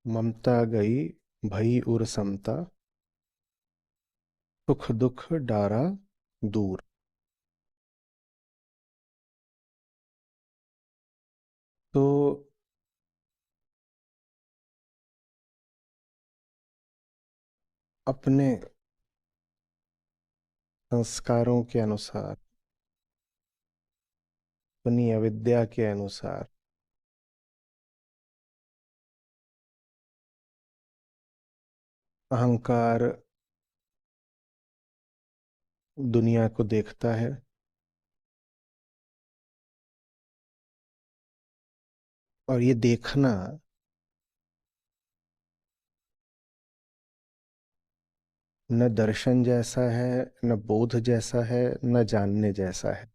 ममता गई भई उर समता, सुख दुख डारा दूर। तो अपने संस्कारों के अनुसार, अपनी अविद्या के अनुसार अहंकार दुनिया को देखता है और ये देखना न दर्शन जैसा है, न बोध जैसा है, न जानने जैसा है।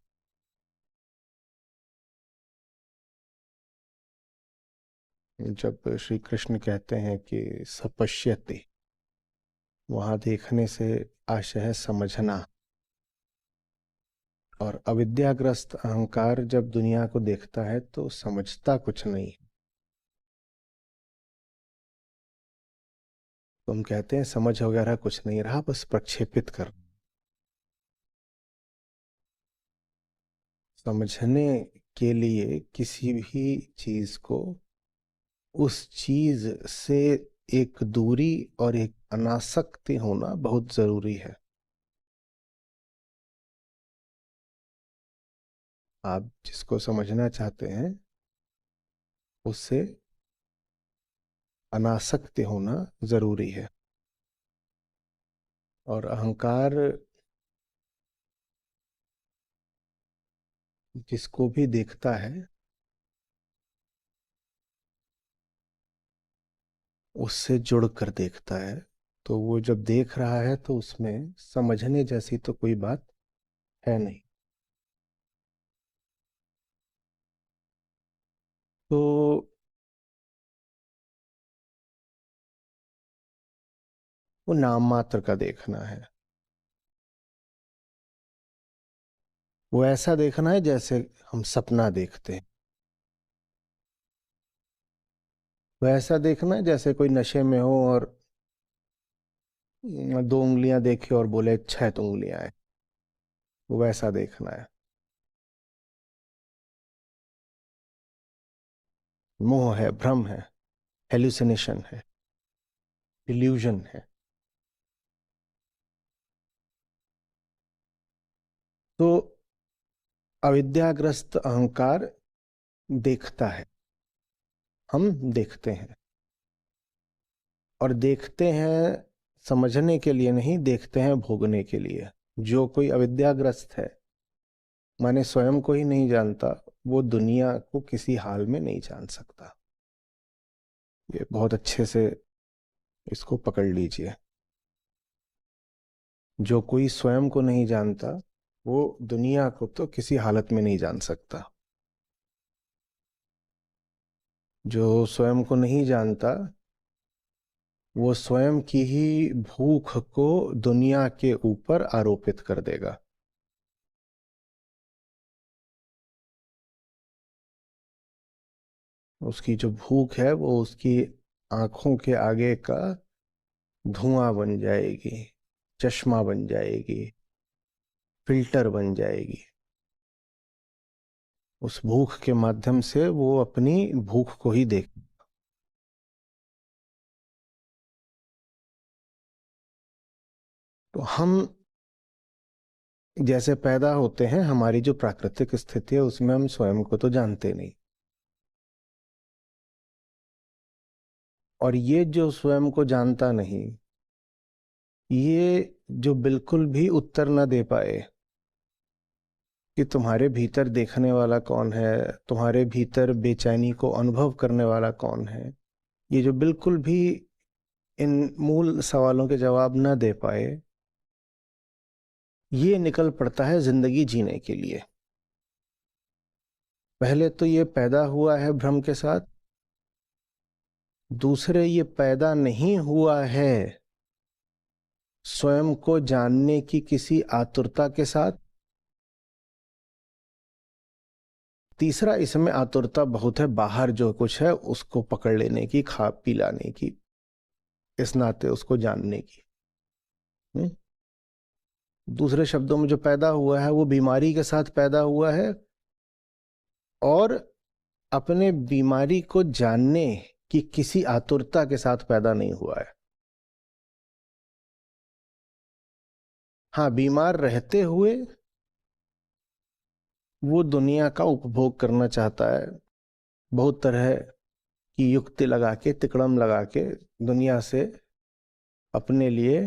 जब श्री कृष्ण कहते हैं कि सपश्यति, वहां देखने से आशय है समझना। और अविद्याग्रस्त अहंकार जब दुनिया को देखता है तो समझता कुछ नहीं। तो हम कहते हैं समझ वगैरह कुछ नहीं रहा, बस प्रक्षेपित कर। समझने के लिए किसी भी चीज को, उस चीज से एक दूरी और एक अनासक्ति होना बहुत जरूरी है। आप जिसको समझना चाहते हैं उससे अनासक्ति होना जरूरी है। और अहंकार जिसको भी देखता है उससे जुड़ कर देखता है। तो वो जब देख रहा है तो उसमें समझने जैसी तो कोई बात है नहीं। तो वो नाम मात्र का देखना है। वो ऐसा देखना है जैसे हम सपना देखते हैं। वो ऐसा देखना है जैसे कोई नशे में हो और दो उंगलियां देखे और बोले छह तो उंगलियां हैं। वो वैसा देखना है। मोह है, भ्रम है, हेल्यूसिनेशन है, इल्यूजन है। तो अविद्याग्रस्त अहंकार देखता है, हम देखते हैं। और देखते हैं समझने के लिए नहीं, देखते हैं भोगने के लिए। जो कोई अविद्याग्रस्त है, माने स्वयं को ही नहीं जानता, वो दुनिया को किसी हाल में नहीं जान सकता। ये बहुत अच्छे से इसको पकड़ लीजिए। जो कोई स्वयं को नहीं जानता वो दुनिया को तो किसी हालत में नहीं जान सकता। जो स्वयं को नहीं जानता वो स्वयं की ही भूख को दुनिया के ऊपर आरोपित कर देगा। उसकी जो भूख है वो उसकी आंखों के आगे का धुआं बन जाएगी, चश्मा बन जाएगी, फिल्टर बन जाएगी। उस भूख के माध्यम से वो अपनी भूख को ही देख। तो हम जैसे पैदा होते हैं, हमारी जो प्राकृतिक स्थिति है उसमें हम स्वयं को तो जानते नहीं। और ये जो स्वयं को जानता नहीं, ये जो बिल्कुल भी उत्तर न दे पाए कि तुम्हारे भीतर देखने वाला कौन है, तुम्हारे भीतर बेचैनी को अनुभव करने वाला कौन है, ये जो बिल्कुल भी इन मूल सवालों के जवाब न दे पाए, ये निकल पड़ता है जिंदगी जीने के लिए। पहले तो ये पैदा हुआ है भ्रम के साथ, दूसरे ये पैदा नहीं हुआ है स्वयं को जानने की किसी आतुरता के साथ, तीसरा, इसमें आतुरता बहुत है बाहर जो कुछ है उसको पकड़ लेने की, खा पी लाने की, इस नाते उसको जानने की। दूसरे शब्दों में जो पैदा हुआ है वो बीमारी के साथ पैदा हुआ है, और अपने बीमारी को जानने की किसी आतुरता के साथ पैदा नहीं हुआ है। हाँ, बीमार रहते हुए वो दुनिया का उपभोग करना चाहता है, बहुत तरह की युक्ति लगा के, तिकड़म लगा के दुनिया से अपने लिए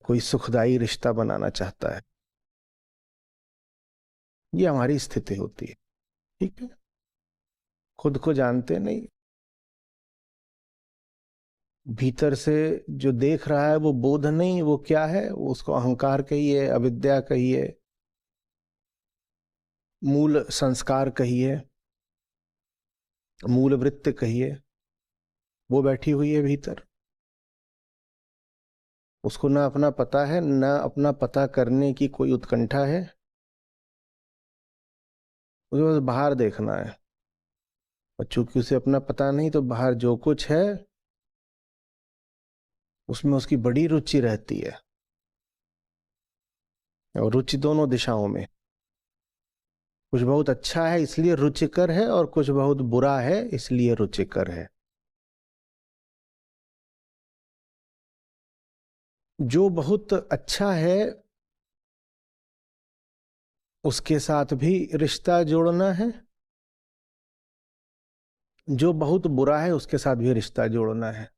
कोई सुखदाई रिश्ता बनाना चाहता है। ये हमारी स्थिति होती है, ठीक है। खुद को जानते नहीं, भीतर से जो देख रहा है वो बोध नहीं, वो क्या है, वो उसको अहंकार कहिए, अविद्या कहिए, मूल संस्कार कहिए, मूल वृत्ति कहिए, वो बैठी हुई है भीतर। उसको ना अपना पता है, ना अपना पता करने की कोई उत्कंठा है, उसे बस बाहर देखना है। और चूंकि उसे अपना पता नहीं, तो बाहर जो कुछ है उसमें उसकी बड़ी रुचि रहती है, और रुचि दोनों दिशाओं में। कुछ बहुत अच्छा है इसलिए रुचिकर है, और कुछ बहुत बुरा है इसलिए रुचिकर है। जो बहुत अच्छा है उसके साथ भी रिश्ता जोड़ना है, जो बहुत बुरा है उसके साथ भी रिश्ता जोड़ना है।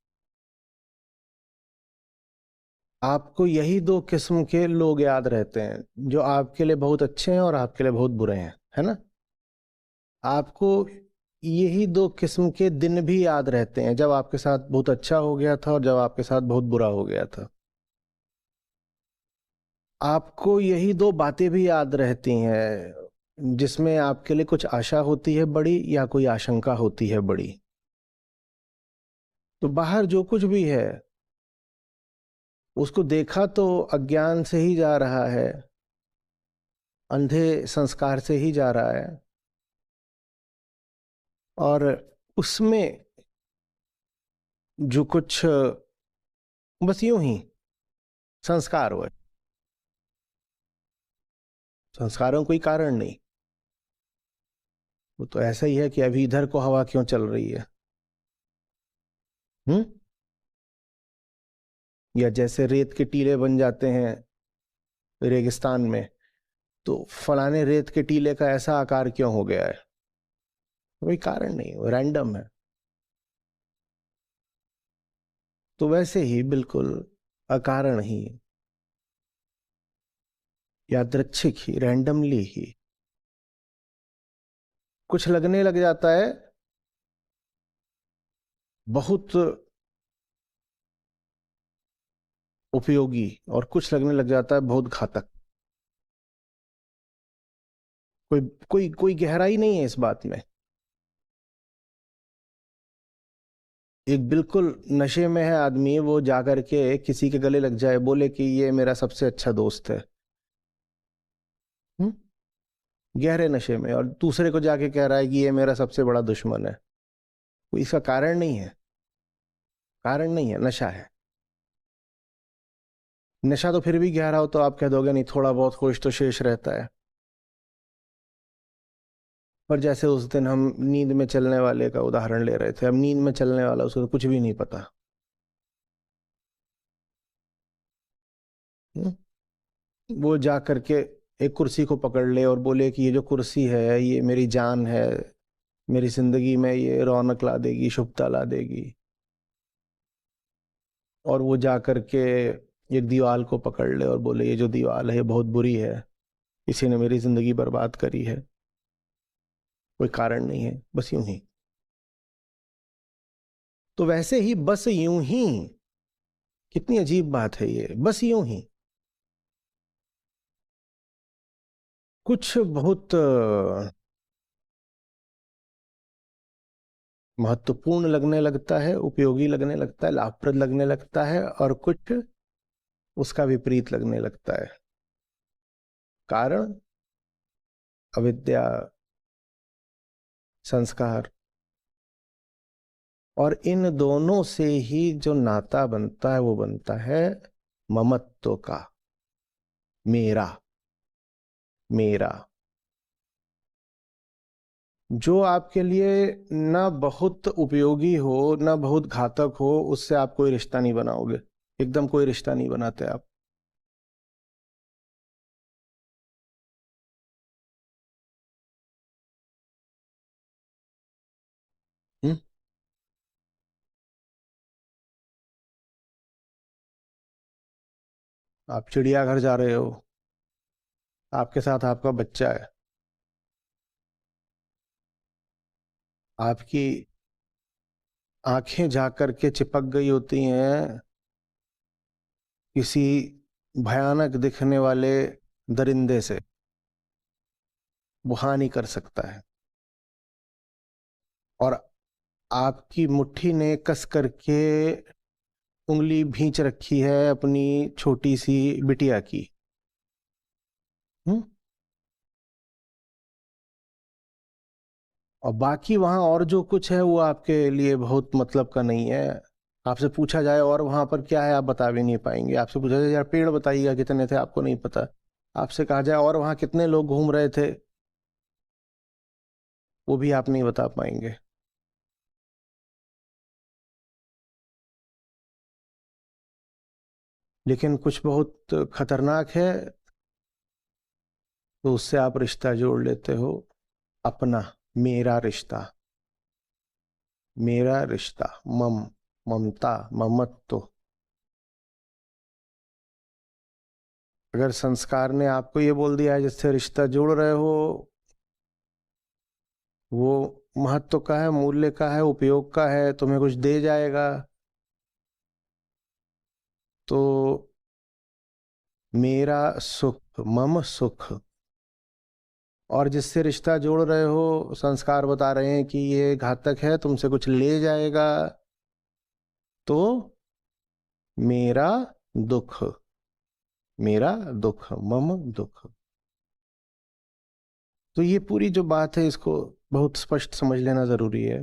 आपको यही दो किस्म के लोग याद रहते हैं, जो आपके लिए बहुत अच्छे हैं और आपके लिए बहुत बुरे हैं, है ना। आपको यही दो किस्म के दिन भी याद रहते हैं, जब आपके साथ बहुत अच्छा हो गया था और जब आपके साथ बहुत बुरा हो गया था। आपको यही दो बातें भी याद रहती हैं, जिसमें आपके लिए कुछ आशा होती है बड़ी, या कोई आशंका होती है बड़ी। तो बाहर जो कुछ भी है उसको देखा तो अज्ञान से ही जा रहा है, अंधे संस्कार से ही जा रहा है, और उसमें जो कुछ बस यूं ही संस्कार हुए, संस्कारों कोई कारण नहीं। वो तो ऐसा ही है कि अभी इधर को हवा क्यों चल रही है, हम्म। या जैसे रेत के टीले बन जाते हैं रेगिस्तान में, तो फलाने रेत के टीले का ऐसा आकार क्यों हो गया है, कोई कारण नहीं, वो रैंडम है। तो वैसे ही बिल्कुल अकारण ही, यादृच्छिक ही, रैंडमली ही कुछ लगने लग जाता है बहुत उपयोगी, और कुछ लगने लग जाता है बहुत घातक। कोई कोई कोई गहराई नहीं है इस बात में। एक बिल्कुल नशे में है आदमी, वो जाकर के किसी के गले लग जाए, बोले कि ये मेरा सबसे अच्छा दोस्त है, हम्म, गहरे नशे में, और दूसरे को जाके कह रहा है कि ये मेरा सबसे बड़ा दुश्मन है। कोई इसका कारण नहीं है, कारण नहीं है, नशा है। नशा तो फिर भी गहरा हो तो आप कह दोगे नहीं, थोड़ा बहुत कुछ तो शेष रहता है। पर जैसे उस दिन हम नींद में चलने वाले का उदाहरण ले रहे थे, अब नींद में चलने वाला उसको तो कुछ भी नहीं पता, हम्म? वो जा करके एक कुर्सी को पकड़ ले और बोले कि ये जो कुर्सी है ये मेरी जान है, मेरी जिंदगी में ये रौनक ला देगी, शुभता ला देगी। और वो जा करके एक दीवार को पकड़ ले और बोले ये जो दीवार है ये बहुत बुरी है, इसी ने मेरी जिंदगी बर्बाद करी है। कोई कारण नहीं है, बस यूं ही। तो वैसे ही बस यूं ही, कितनी अजीब बात है ये, बस यूं ही कुछ बहुत महत्वपूर्ण लगने लगता है, उपयोगी लगने लगता है, लाभप्रद लगने लगता है, और कुछ उसका विपरीत लगने लगता है। कारण अविद्या, संस्कार। और इन दोनों से ही जो नाता बनता है वो बनता है ममत्व का। मेरा, मेरा। जो आपके लिए ना बहुत उपयोगी हो ना बहुत घातक हो, उससे आप कोई रिश्ता नहीं बनाओगे। एकदम कोई रिश्ता नहीं बनाते आप। हम्म। आप चिड़ियाघर जा रहे हो, आपके साथ आपका बच्चा है, आपकी आंखें जा करके चिपक गई होती हैं किसी भयानक दिखने वाले दरिंदे से, वो हानि कर सकता है। और आपकी मुट्ठी ने कस करके उंगली भींच रखी है अपनी छोटी सी बिटिया की। हम्म। और बाकी वहां और जो कुछ है वो आपके लिए बहुत मतलब का नहीं है। आपसे पूछा जाए और वहां पर क्या है, आप बता भी नहीं पाएंगे। आपसे पूछा जाए यार पेड़ बताइएगा कितने थे, आपको नहीं पता। आपसे कहा जाए और वहां कितने लोग घूम रहे थे, वो भी आप नहीं बता पाएंगे। लेकिन कुछ बहुत खतरनाक है तो उससे आप रिश्ता जोड़ लेते हो, अपना, मेरा रिश्ता। मेरा रिश्ता, ममता, ममत्व। अगर संस्कार ने आपको ये बोल दिया है जिससे रिश्ता जोड़ रहे हो वो महत्व का है, मूल्य का है, उपयोग का है, तुम्हें कुछ दे जाएगा, तो मेरा सुख, मम सुख। और जिससे रिश्ता जोड़ रहे हो संस्कार बता रहे हैं कि ये घातक है, तुमसे कुछ ले जाएगा, तो मेरा दुख, मेरा दुख, मम दुख। तो ये पूरी जो बात है इसको बहुत स्पष्ट समझ लेना जरूरी है।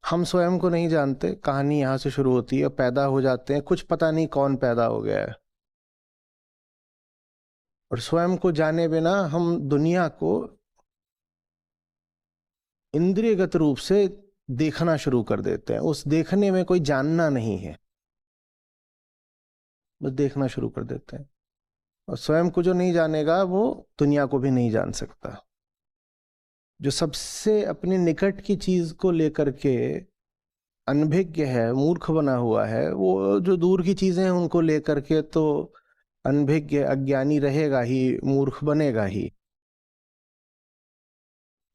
हम स्वयं को नहीं जानते, कहानी यहां से शुरू होती है, पैदा हो जाते हैं, कुछ पता नहीं कौन पैदा हो गया है। और स्वयं को जाने बिना हम दुनिया को इंद्रियगत रूप से देखना शुरू कर देते हैं। उस देखने में कोई जानना नहीं है, बस देखना शुरू कर देते हैं। और स्वयं को जो नहीं जानेगा वो दुनिया को भी नहीं जान सकता। जो सबसे अपने निकट की चीज को लेकर के अनभिज्ञ है, मूर्ख बना हुआ है, वो जो दूर की चीजें हैं उनको लेकर के तो अनभिज्ञ, अज्ञानी रहेगा ही, मूर्ख बनेगा ही।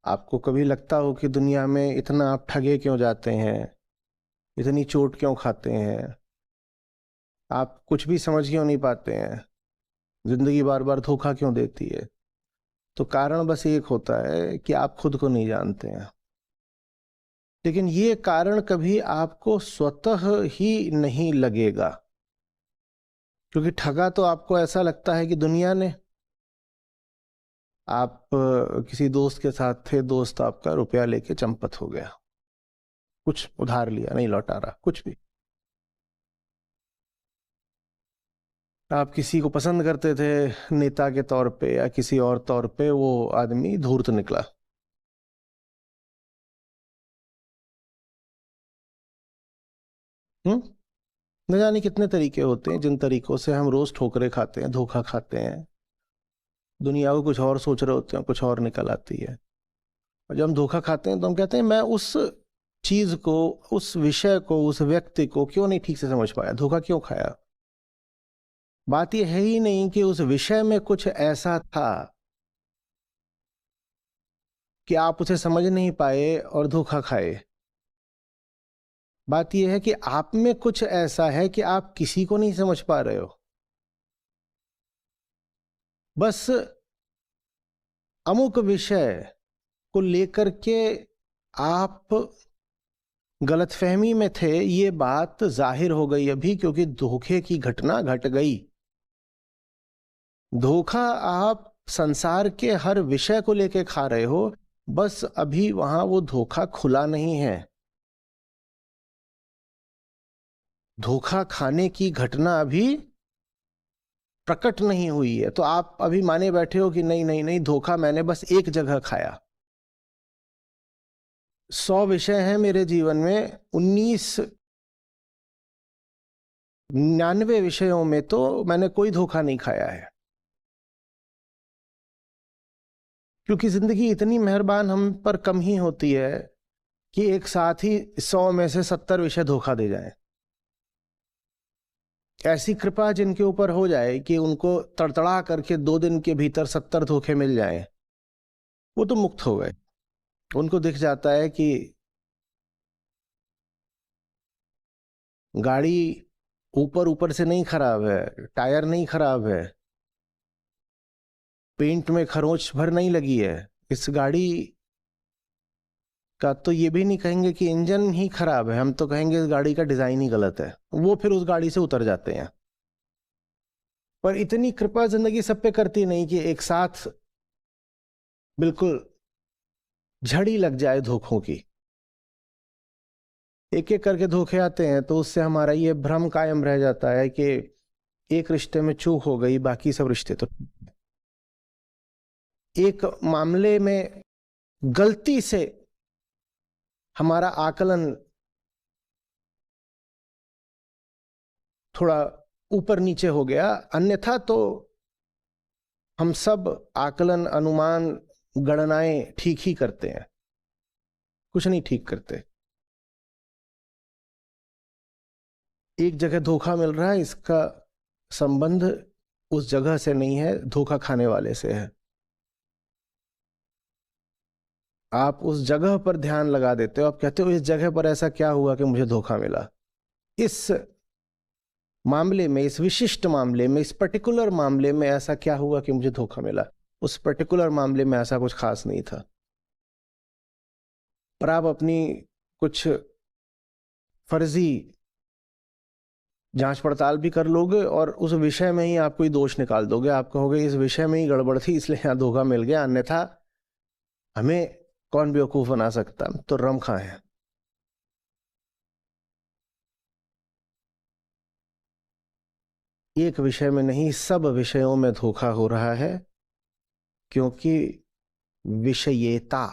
आपको कभी लगता हो कि दुनिया में इतना आप ठगे क्यों जाते हैं, इतनी चोट क्यों खाते हैं, आप कुछ भी समझ क्यों नहीं पाते हैं, जिंदगी बार बार धोखा क्यों देती है? तो कारण बस एक होता है कि आप खुद को नहीं जानते हैं। लेकिन ये कारण कभी आपको स्वतः ही नहीं लगेगा, क्योंकि ठगा तो आपको ऐसा लगता है कि दुनिया ने। आप किसी दोस्त के साथ थे, दोस्त आपका रुपया लेके चंपत हो गया, कुछ उधार लिया नहीं लौटा रहा, कुछ भी। आप किसी को पसंद करते थे नेता के तौर पे या किसी और तौर पे, वो आदमी धूर्त निकला। हम्म। न जाने कितने तरीके होते हैं जिन तरीकों से हम रोज ठोकरे खाते हैं, धोखा खाते हैं। दुनिया को कुछ और सोच रहे होते हैं, कुछ और निकल आती है। और जब हम धोखा खाते हैं तो हम कहते हैं मैं उस चीज को, उस विषय को, उस व्यक्ति को क्यों नहीं ठीक से समझ पाया, धोखा क्यों खाया। बात यह है ही नहीं कि उस विषय में कुछ ऐसा था कि आप उसे समझ नहीं पाए और धोखा खाए। बात यह है कि आप में कुछ ऐसा है कि आप किसी को नहीं समझ पा रहे हो। बस अमुक विषय को लेकर के आप गलतफहमी में थे, ये बात जाहिर हो गई अभी, क्योंकि धोखे की घटना घट गई। धोखा आप संसार के हर विषय को लेके खा रहे हो, बस अभी वहां वो धोखा खुला नहीं है। धोखा खाने की घटना अभी प्रकट नहीं हुई है। तो आप अभी माने बैठे हो कि नहीं नहीं नहीं, धोखा मैंने बस एक जगह खाया। 100 विषय हैं मेरे जीवन में, 99 विषयों में तो मैंने कोई धोखा नहीं खाया है। क्योंकि जिंदगी इतनी मेहरबान हम पर कम ही होती है कि एक साथ ही 100 में से 70 विषय धोखा दे जाएं। ऐसी कृपा जिनके ऊपर हो जाए कि उनको तड़तड़ा करके 2 दिन के भीतर 70 धोखे मिल जाएं, वो तो मुक्त हो गए। उनको दिख जाता है कि गाड़ी ऊपर ऊपर से नहीं खराब है, टायर नहीं खराब है, पेंट में खरोंच भर नहीं लगी है। इस गाड़ी का तो ये भी नहीं कहेंगे कि इंजन ही खराब है, हम तो कहेंगे इस गाड़ी का डिजाइन ही गलत है। वो फिर उस गाड़ी से उतर जाते हैं। पर इतनी कृपा जिंदगी सब पे करती नहीं कि एक साथ बिल्कुल झड़ी लग जाए धोखों की। एक एक करके धोखे आते हैं, तो उससे हमारा ये भ्रम कायम रह जाता है कि एक रिश्ते में चूक हो गई, बाकी सब रिश्ते तो। एक मामले में गलती से हमारा आकलन थोड़ा ऊपर नीचे हो गया, अन्यथा तो हम सब आकलन, अनुमान, गणनाएं ठीक ही करते हैं, कुछ नहीं ठीक करते। एक जगह धोखा मिल रहा है, इसका संबंध उस जगह से नहीं है, धोखा खाने वाले से है। आप उस जगह पर ध्यान लगा देते हो, आप कहते हो इस जगह पर ऐसा क्या हुआ कि मुझे धोखा मिला। इस मामले में, इस विशिष्ट मामले में, इस पर्टिकुलर मामले में ऐसा क्या हुआ कि मुझे धोखा मिला। उस पर्टिकुलर मामले में ऐसा कुछ खास नहीं था। पर आप अपनी कुछ फर्जी जांच पड़ताल भी कर लोगे और उस विषय में ही आप कोई दोष निकाल दोगे। आप कहोगे इस विषय में ही गड़बड़ थी इसलिए यहां धोखा मिल गया, अन्यथा हमें कौन बेवकूफ बना सकता, तो रम खां है। एक विषय में नहीं, सब विषयों में धोखा हो रहा है, क्योंकि विषयेता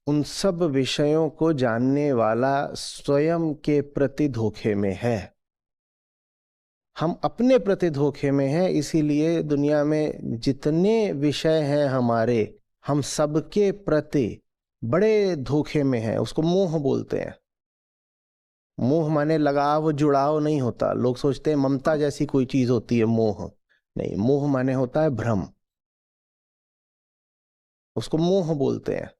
उन सब विषयों को जानने वाला स्वयं के प्रति धोखे में है। हम अपने प्रति धोखे में हैं, इसीलिए दुनिया में जितने विषय हैं हमारे, हम सबके प्रति बड़े धोखे में हैं। उसको मोह बोलते हैं। मोह माने लगाव, जुड़ाव नहीं होता। लोग सोचते हैं ममता जैसी कोई चीज होती है मोह, नहीं। मोह माने होता है भ्रम, उसको मोह बोलते हैं।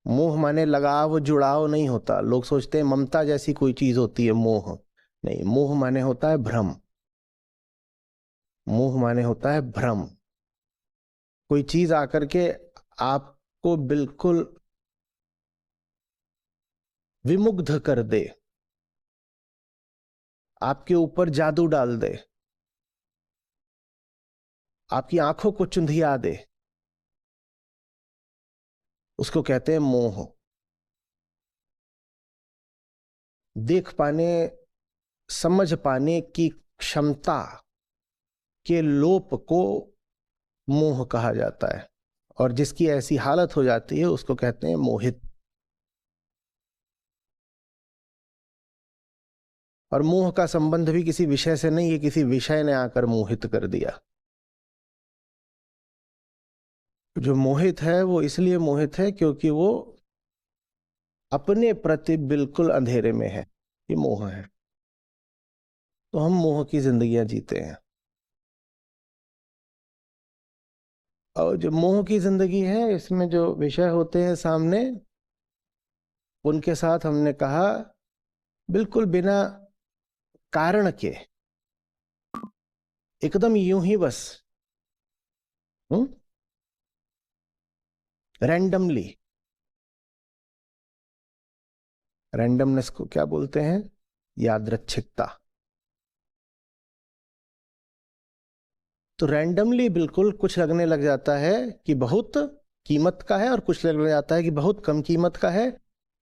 मोह माने लगाव, जुड़ाव नहीं होता। लोग सोचते हैं ममता जैसी कोई चीज होती है मोह, नहीं। मोह माने होता है भ्रम। मोह माने होता है भ्रम। कोई चीज आकर के आपको बिल्कुल विमुग्ध कर दे, आपके ऊपर जादू डाल दे, आपकी आंखों को चुंधिया दे, उसको कहते हैं मोह। देख पाने, समझ पाने की क्षमता के लोप को मोह कहा जाता है, और जिसकी ऐसी हालत हो जाती है उसको कहते हैं मोहित। और मोह का संबंध भी किसी विषय से नहीं है, किसी विषय ने आकर मोहित कर दिया। जो मोहित है वो इसलिए मोहित है क्योंकि वो अपने प्रति बिल्कुल अंधेरे में है। ये मोह है। तो हम मोह की जिंदगियां जीते हैं। और जो मोह की जिंदगी है, इसमें जो विषय होते हैं सामने, उनके साथ हमने कहा बिल्कुल बिना कारण के, एकदम यूं ही बस रैंडमली। रैंडमनेस को क्या बोलते हैं? यादृच्छिकता। तो रैंडमली बिल्कुल कुछ लगने लग जाता है कि बहुत कीमत का है, और कुछ लगने लग जाता है कि बहुत कम कीमत का है,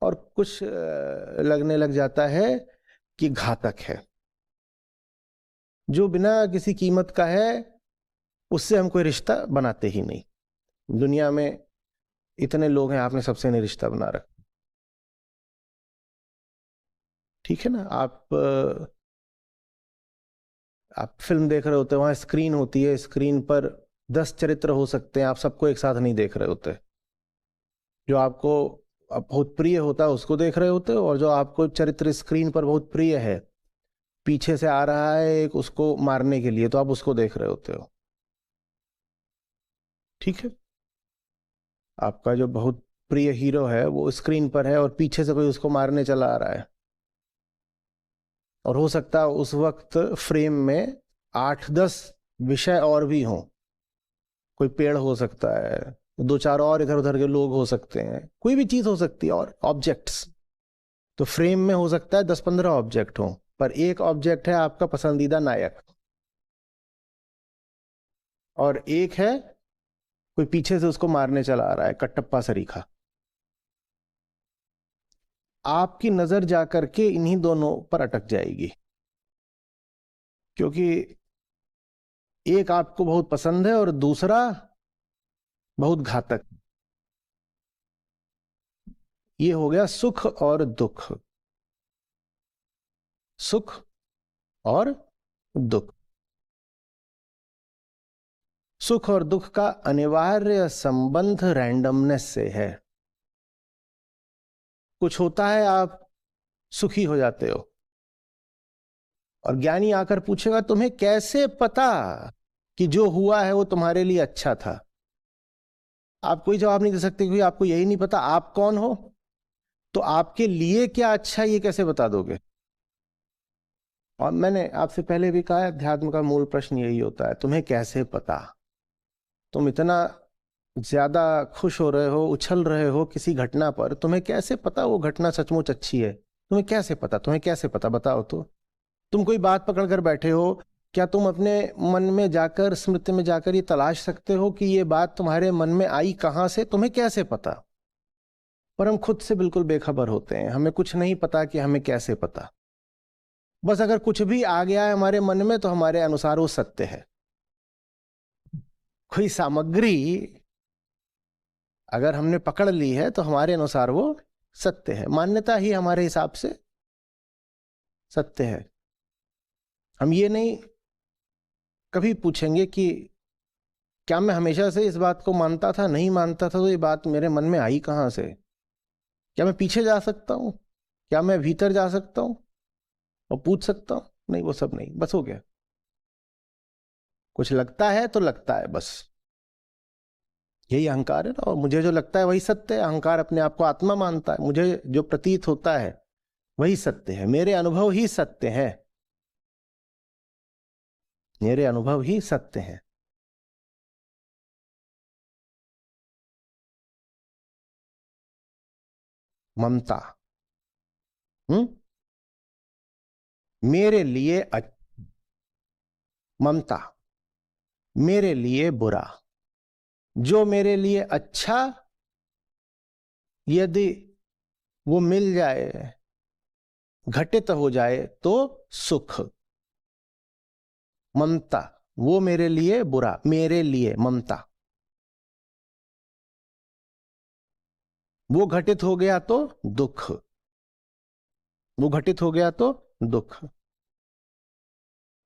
और कुछ लगने लग जाता है कि घातक है। जो बिना किसी कीमत का है उससे हम कोई रिश्ता बनाते ही नहीं। दुनिया में इतने लोग हैं, आपने सबसे नहीं रिश्ता बना रखा, ठीक है ना। आप फिल्म देख रहे होते हैं, वहां स्क्रीन होती है, स्क्रीन पर 10 चरित्र हो सकते हैं, आप सबको एक साथ नहीं देख रहे होते। जो आपको बहुत प्रिय होता है उसको देख रहे होते हो, और जो आपको चरित्र स्क्रीन पर बहुत प्रिय है, पीछे से आ रहा है एक उसको मारने के लिए, तो आप उसको देख रहे होते हो, ठीक है। आपका जो बहुत प्रिय हीरो है वो स्क्रीन पर है, और पीछे से कोई उसको मारने चला आ रहा है, और हो सकता है उस वक्त फ्रेम में 8-10 विषय और भी हों। कोई पेड़ हो सकता है, 2-4 और इधर उधर के लोग हो सकते हैं, कोई भी चीज हो सकती है, और ऑब्जेक्ट्स। तो फ्रेम में हो सकता है 10-15 ऑब्जेक्ट हो, पर एक ऑब्जेक्ट है आपका पसंदीदा नायक, और एक है कोई पीछे से उसको मारने चला आ रहा है, कटप्पा सरीखा। आपकी नजर जाकर के इन्हीं दोनों पर अटक जाएगी, क्योंकि एक आपको बहुत पसंद है और दूसरा बहुत घातक। ये हो गया सुख और दुख, सुख और दुख। सुख और दुख का अनिवार्य संबंध रैंडमनेस से है। कुछ होता है, आप सुखी हो जाते हो, और ज्ञानी आकर पूछेगा तुम्हें कैसे पता कि जो हुआ है वो तुम्हारे लिए अच्छा था। आप कोई जवाब नहीं दे सकते, क्योंकि आपको यही नहीं पता आप कौन हो, तो आपके लिए क्या अच्छा ये कैसे बता दोगे। और मैंने आपसे पहले भी कहा, अध्यात्म का मूल प्रश्न यही होता है, तुम्हें कैसे पता। तुम इतना ज्यादा खुश हो रहे हो, उछल रहे हो किसी घटना पर, तुम्हें कैसे पता वो घटना सचमुच अच्छी है। तुम्हें कैसे पता, तुम्हें कैसे पता, बताओ तो। तुम कोई बात पकड़ कर बैठे हो, क्या तुम अपने मन में जाकर, स्मृति में जाकर ये तलाश सकते हो कि ये बात तुम्हारे मन में आई कहां से, तुम्हें कैसे पता। पर हम खुद से बिल्कुल बेखबर होते हैं, हमें कुछ नहीं पता कि हमें कैसे पता। बस अगर कुछ भी आ गया है हमारे मन में तो हमारे अनुसार वो सत्य है। कोई सामग्री अगर हमने पकड़ ली है तो हमारे अनुसार वो सत्य है, मान्यता ही हमारे हिसाब से सत्य है। हम ये नहीं कभी पूछेंगे कि क्या मैं हमेशा से इस बात को मानता था, नहीं मानता था, तो ये बात मेरे मन में आई कहां से। क्या मैं पीछे जा सकता हूं, क्या मैं भीतर जा सकता हूं और पूछ सकता हूं? नहीं, वो सब नहीं, बस हो गया। कुछ लगता है तो लगता है, बस यही अहंकार है ना। और मुझे जो लगता है वही सत्य है। अहंकार अपने आप को आत्मा मानता है, मुझे जो प्रतीत होता है वही सत्य है, मेरे अनुभव ही सत्य है, मेरे अनुभव ही सत्य है। ममता, हम्म, मेरे लिए ममता मेरे लिए बुरा, जो मेरे लिए अच्छा यदि वो मिल जाए, घटित हो जाए, तो सुख। ममता, वो मेरे लिए बुरा, मेरे लिए ममता, वो घटित हो गया तो दुख, वो घटित हो गया तो दुख।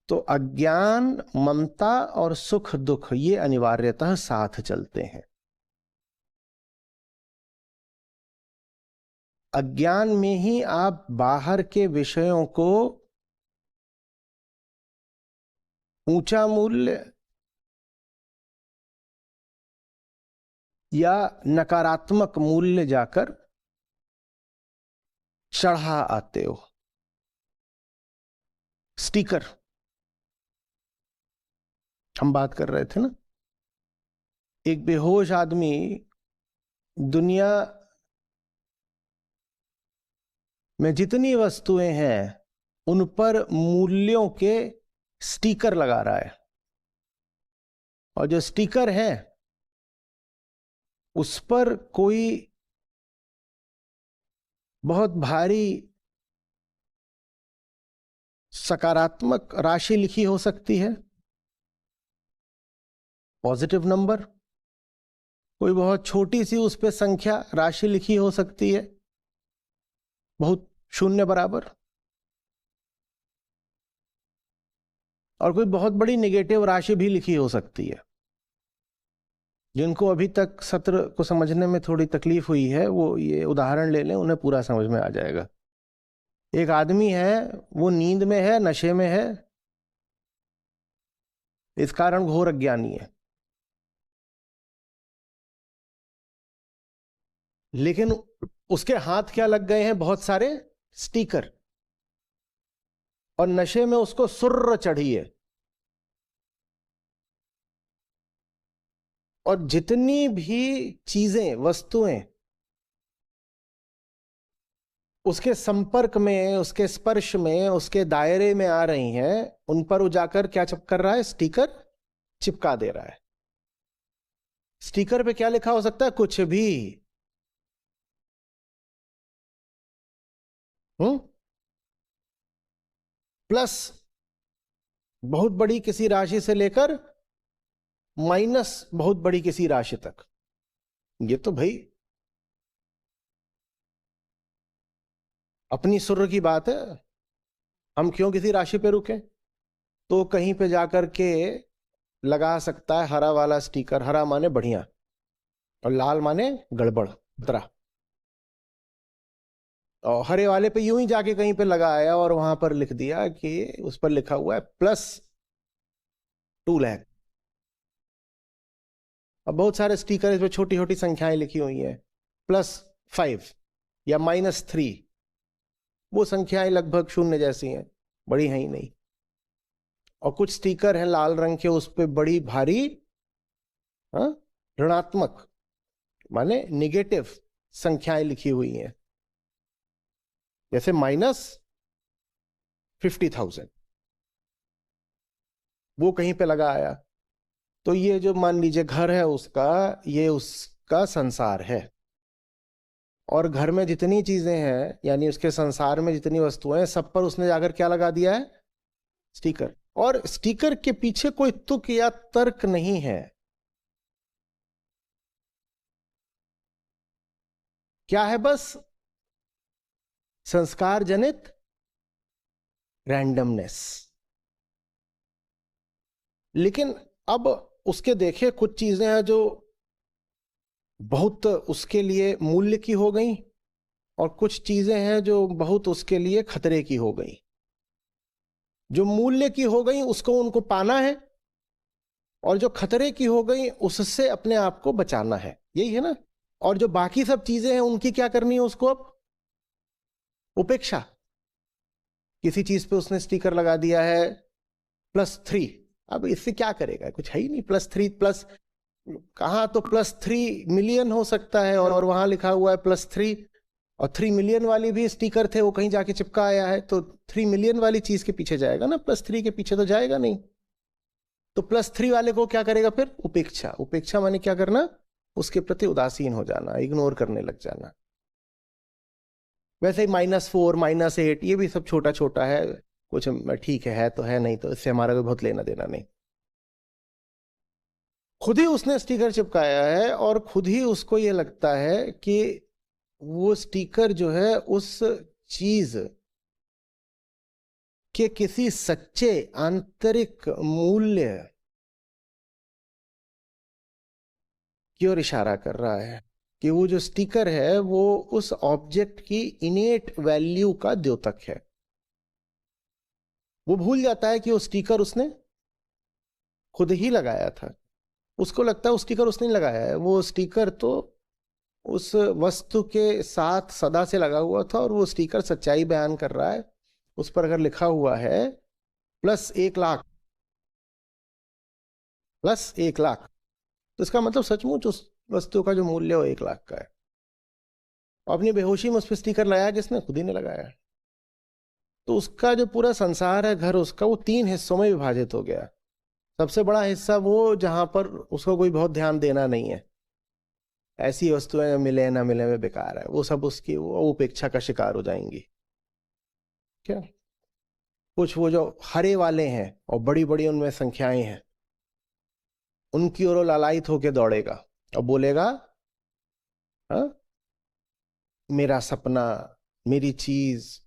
तो अज्ञान, ममता और सुख दुख ये अनिवार्यतः साथ चलते हैं। अज्ञान में ही आप बाहर के विषयों को ऊंचा मूल्य या नकारात्मक मूल्य जाकर चढ़ा आते हो। स्टिकर हम बात कर रहे थे ना, एक बेहोश आदमी दुनिया में जितनी वस्तुएं हैं उन पर मूल्यों के स्टिकर लगा रहा है। और जो स्टिकर है उस पर कोई बहुत भारी सकारात्मक राशि लिखी हो सकती है, पॉजिटिव नंबर। कोई बहुत छोटी सी उस पे संख्या राशि लिखी हो सकती है, बहुत शून्य बराबर। और कोई बहुत बड़ी नेगेटिव राशि भी लिखी हो सकती है। जिनको अभी तक सत्र को समझने में थोड़ी तकलीफ हुई है वो ये उदाहरण ले लें, उन्हें पूरा समझ में आ जाएगा। एक आदमी है, वो नींद में है, नशे में है, इस कारण घोर अज्ञानी है। लेकिन उसके हाथ क्या लग गए हैं, बहुत सारे स्टिकर, और नशे में उसको सुर्र चढ़ी है। और जितनी भी चीजें, वस्तुएं उसके संपर्क में, उसके स्पर्श में, उसके दायरे में आ रही हैं, उन पर वो जाकर क्या कर रहा है, स्टिकर चिपका दे रहा है। स्टिकर पे क्या लिखा हो सकता है, कुछ भी। प्लस बहुत बड़ी किसी राशि से लेकर माइनस बहुत बड़ी किसी राशि तक। ये तो भाई अपनी सुर की बात है, हम क्यों किसी राशि पे रुके। तो कहीं पे जाकर के लगा सकता है हरा वाला स्टिकर, हरा माने बढ़िया और लाल माने गड़बड़ खतरा। और हरे वाले पे यूं ही जाके कहीं पे लगाया और वहां पर लिख दिया कि उस पर लिखा हुआ है +2 लाख। अब बहुत सारे स्टिकर इसमें छोटी छोटी संख्याएं लिखी हुई हैं, +5 या -3। वो संख्याएं लगभग शून्य जैसी हैं, बड़ी हैं ही नहीं। और कुछ स्टिकर हैं लाल रंग के, उस पर बड़ी भारी ऋणात्मक माने निगेटिव संख्याएं लिखी हुई हैं, जैसे -50,000। वो कहीं पे लगा आया। तो ये जो मान लीजिए घर है उसका, ये उसका संसार है। और घर में जितनी चीजें हैं, यानी उसके संसार में जितनी वस्तुएं हैं, सब पर उसने जाकर क्या लगा दिया है, स्टिकर। और स्टिकर के पीछे कोई तुक या तर्क नहीं है। क्या है, बस संस्कार जनित रैंडमनेस। लेकिन अब उसके देखे कुछ चीजें हैं जो बहुत उसके लिए मूल्य की हो गई, और कुछ चीजें हैं जो बहुत उसके लिए खतरे की हो गई। जो मूल्य की हो गई उसको उनको पाना है, और जो खतरे की हो गई उससे अपने आप को बचाना है, यही है ना। और जो बाकी सब चीजें हैं उनकी क्या करनी है, उसको अब उपेक्षा। किसी चीज पे उसने स्टिकर लगा दिया है +3, अब इससे क्या करेगा, कुछ है ही नहीं। +3 प्लस कहां, तो +3 मिलियन हो सकता है, और वहां लिखा हुआ है +3। और 3 मिलियन वाली भी स्टिकर थे, वो कहीं जाके चिपका आया है, तो 3 मिलियन वाली चीज के पीछे जाएगा ना, +3 के पीछे तो जाएगा नहीं। तो +3 वाले को क्या करेगा फिर, उपेक्षा। उपेक्षा माने क्या करना, उसके प्रति उदासीन हो जाना, इग्नोर करने लग जाना। वैसे ही -4 -8 ये भी सब छोटा छोटा है, कुछ ठीक है तो है, नहीं तो इससे हमारा कोई बहुत लेना देना नहीं। खुद ही उसने स्टिकर चिपकाया है, और खुद ही उसको ये लगता है कि वो स्टिकर जो है उस चीज के किसी सच्चे आंतरिक मूल्य की ओर इशारा कर रहा है, कि वो जो स्टिकर है वो उस ऑब्जेक्ट की इनेट वैल्यू का द्योतक है। वो भूल जाता है कि वो स्टिकर उसने खुद ही लगाया था। उसको लगता है वो स्टिकर उसने लगाया है, वो स्टिकर तो उस वस्तु के साथ सदा से लगा हुआ था, और वो स्टिकर सच्चाई बयान कर रहा है। उस पर अगर लिखा हुआ है +1 लाख, +1 लाख, तो इसका मतलब सचमुच उस वस्तु का जो मूल्य वो 1 लाख का है। अपनी बेहोशी में उस पर स्टिकर लगाया किसने, खुद ही ने लगाया। तो उसका जो पूरा संसार है, घर उसका, वो 3 हिस्सों में विभाजित हो गया। सबसे बड़ा हिस्सा वो जहां पर उसको कोई बहुत ध्यान देना नहीं है, ऐसी वस्तुएं मिले ना मिले में बेकार है, वो सब उसकी वो उपेक्षा का शिकार हो जाएंगी। क्या कुछ वो जो हरे वाले हैं और बड़ी बड़ी उनमें संख्याएं हैं, उनकी ओर लालायित होकर दौड़ेगा और बोलेगा, हाँ, मेरा सपना, मेरी चीज।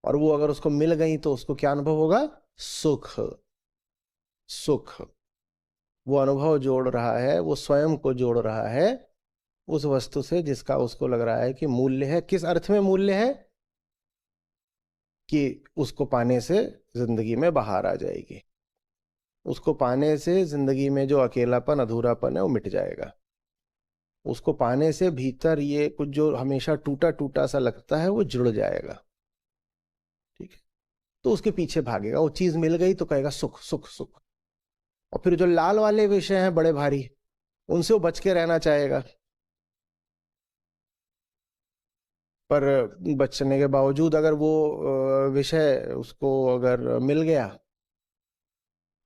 और वो अगर उसको मिल गई तो उसको क्या अनुभव होगा? सुख। सुख वो अनुभव जोड़ रहा है, वो स्वयं को जोड़ रहा है उस वस्तु से जिसका उसको लग रहा है कि मूल्य है। किस अर्थ में मूल्य है? कि उसको पाने से जिंदगी में बाहर आ जाएगी, उसको पाने से जिंदगी में जो अकेलापन अधूरापन है वो मिट जाएगा, उसको पाने से भीतर ये कुछ जो हमेशा टूटा टूटा सा लगता है वो जुड़ जाएगा। ठीक है, तो उसके पीछे भागेगा। वो चीज मिल गई तो कहेगा सुख सुख सुख। और फिर जो लाल वाले विषय हैं बड़े भारी, उनसे वो बच के रहना चाहेगा, पर बचने के बावजूद अगर वो विषय उसको अगर मिल गया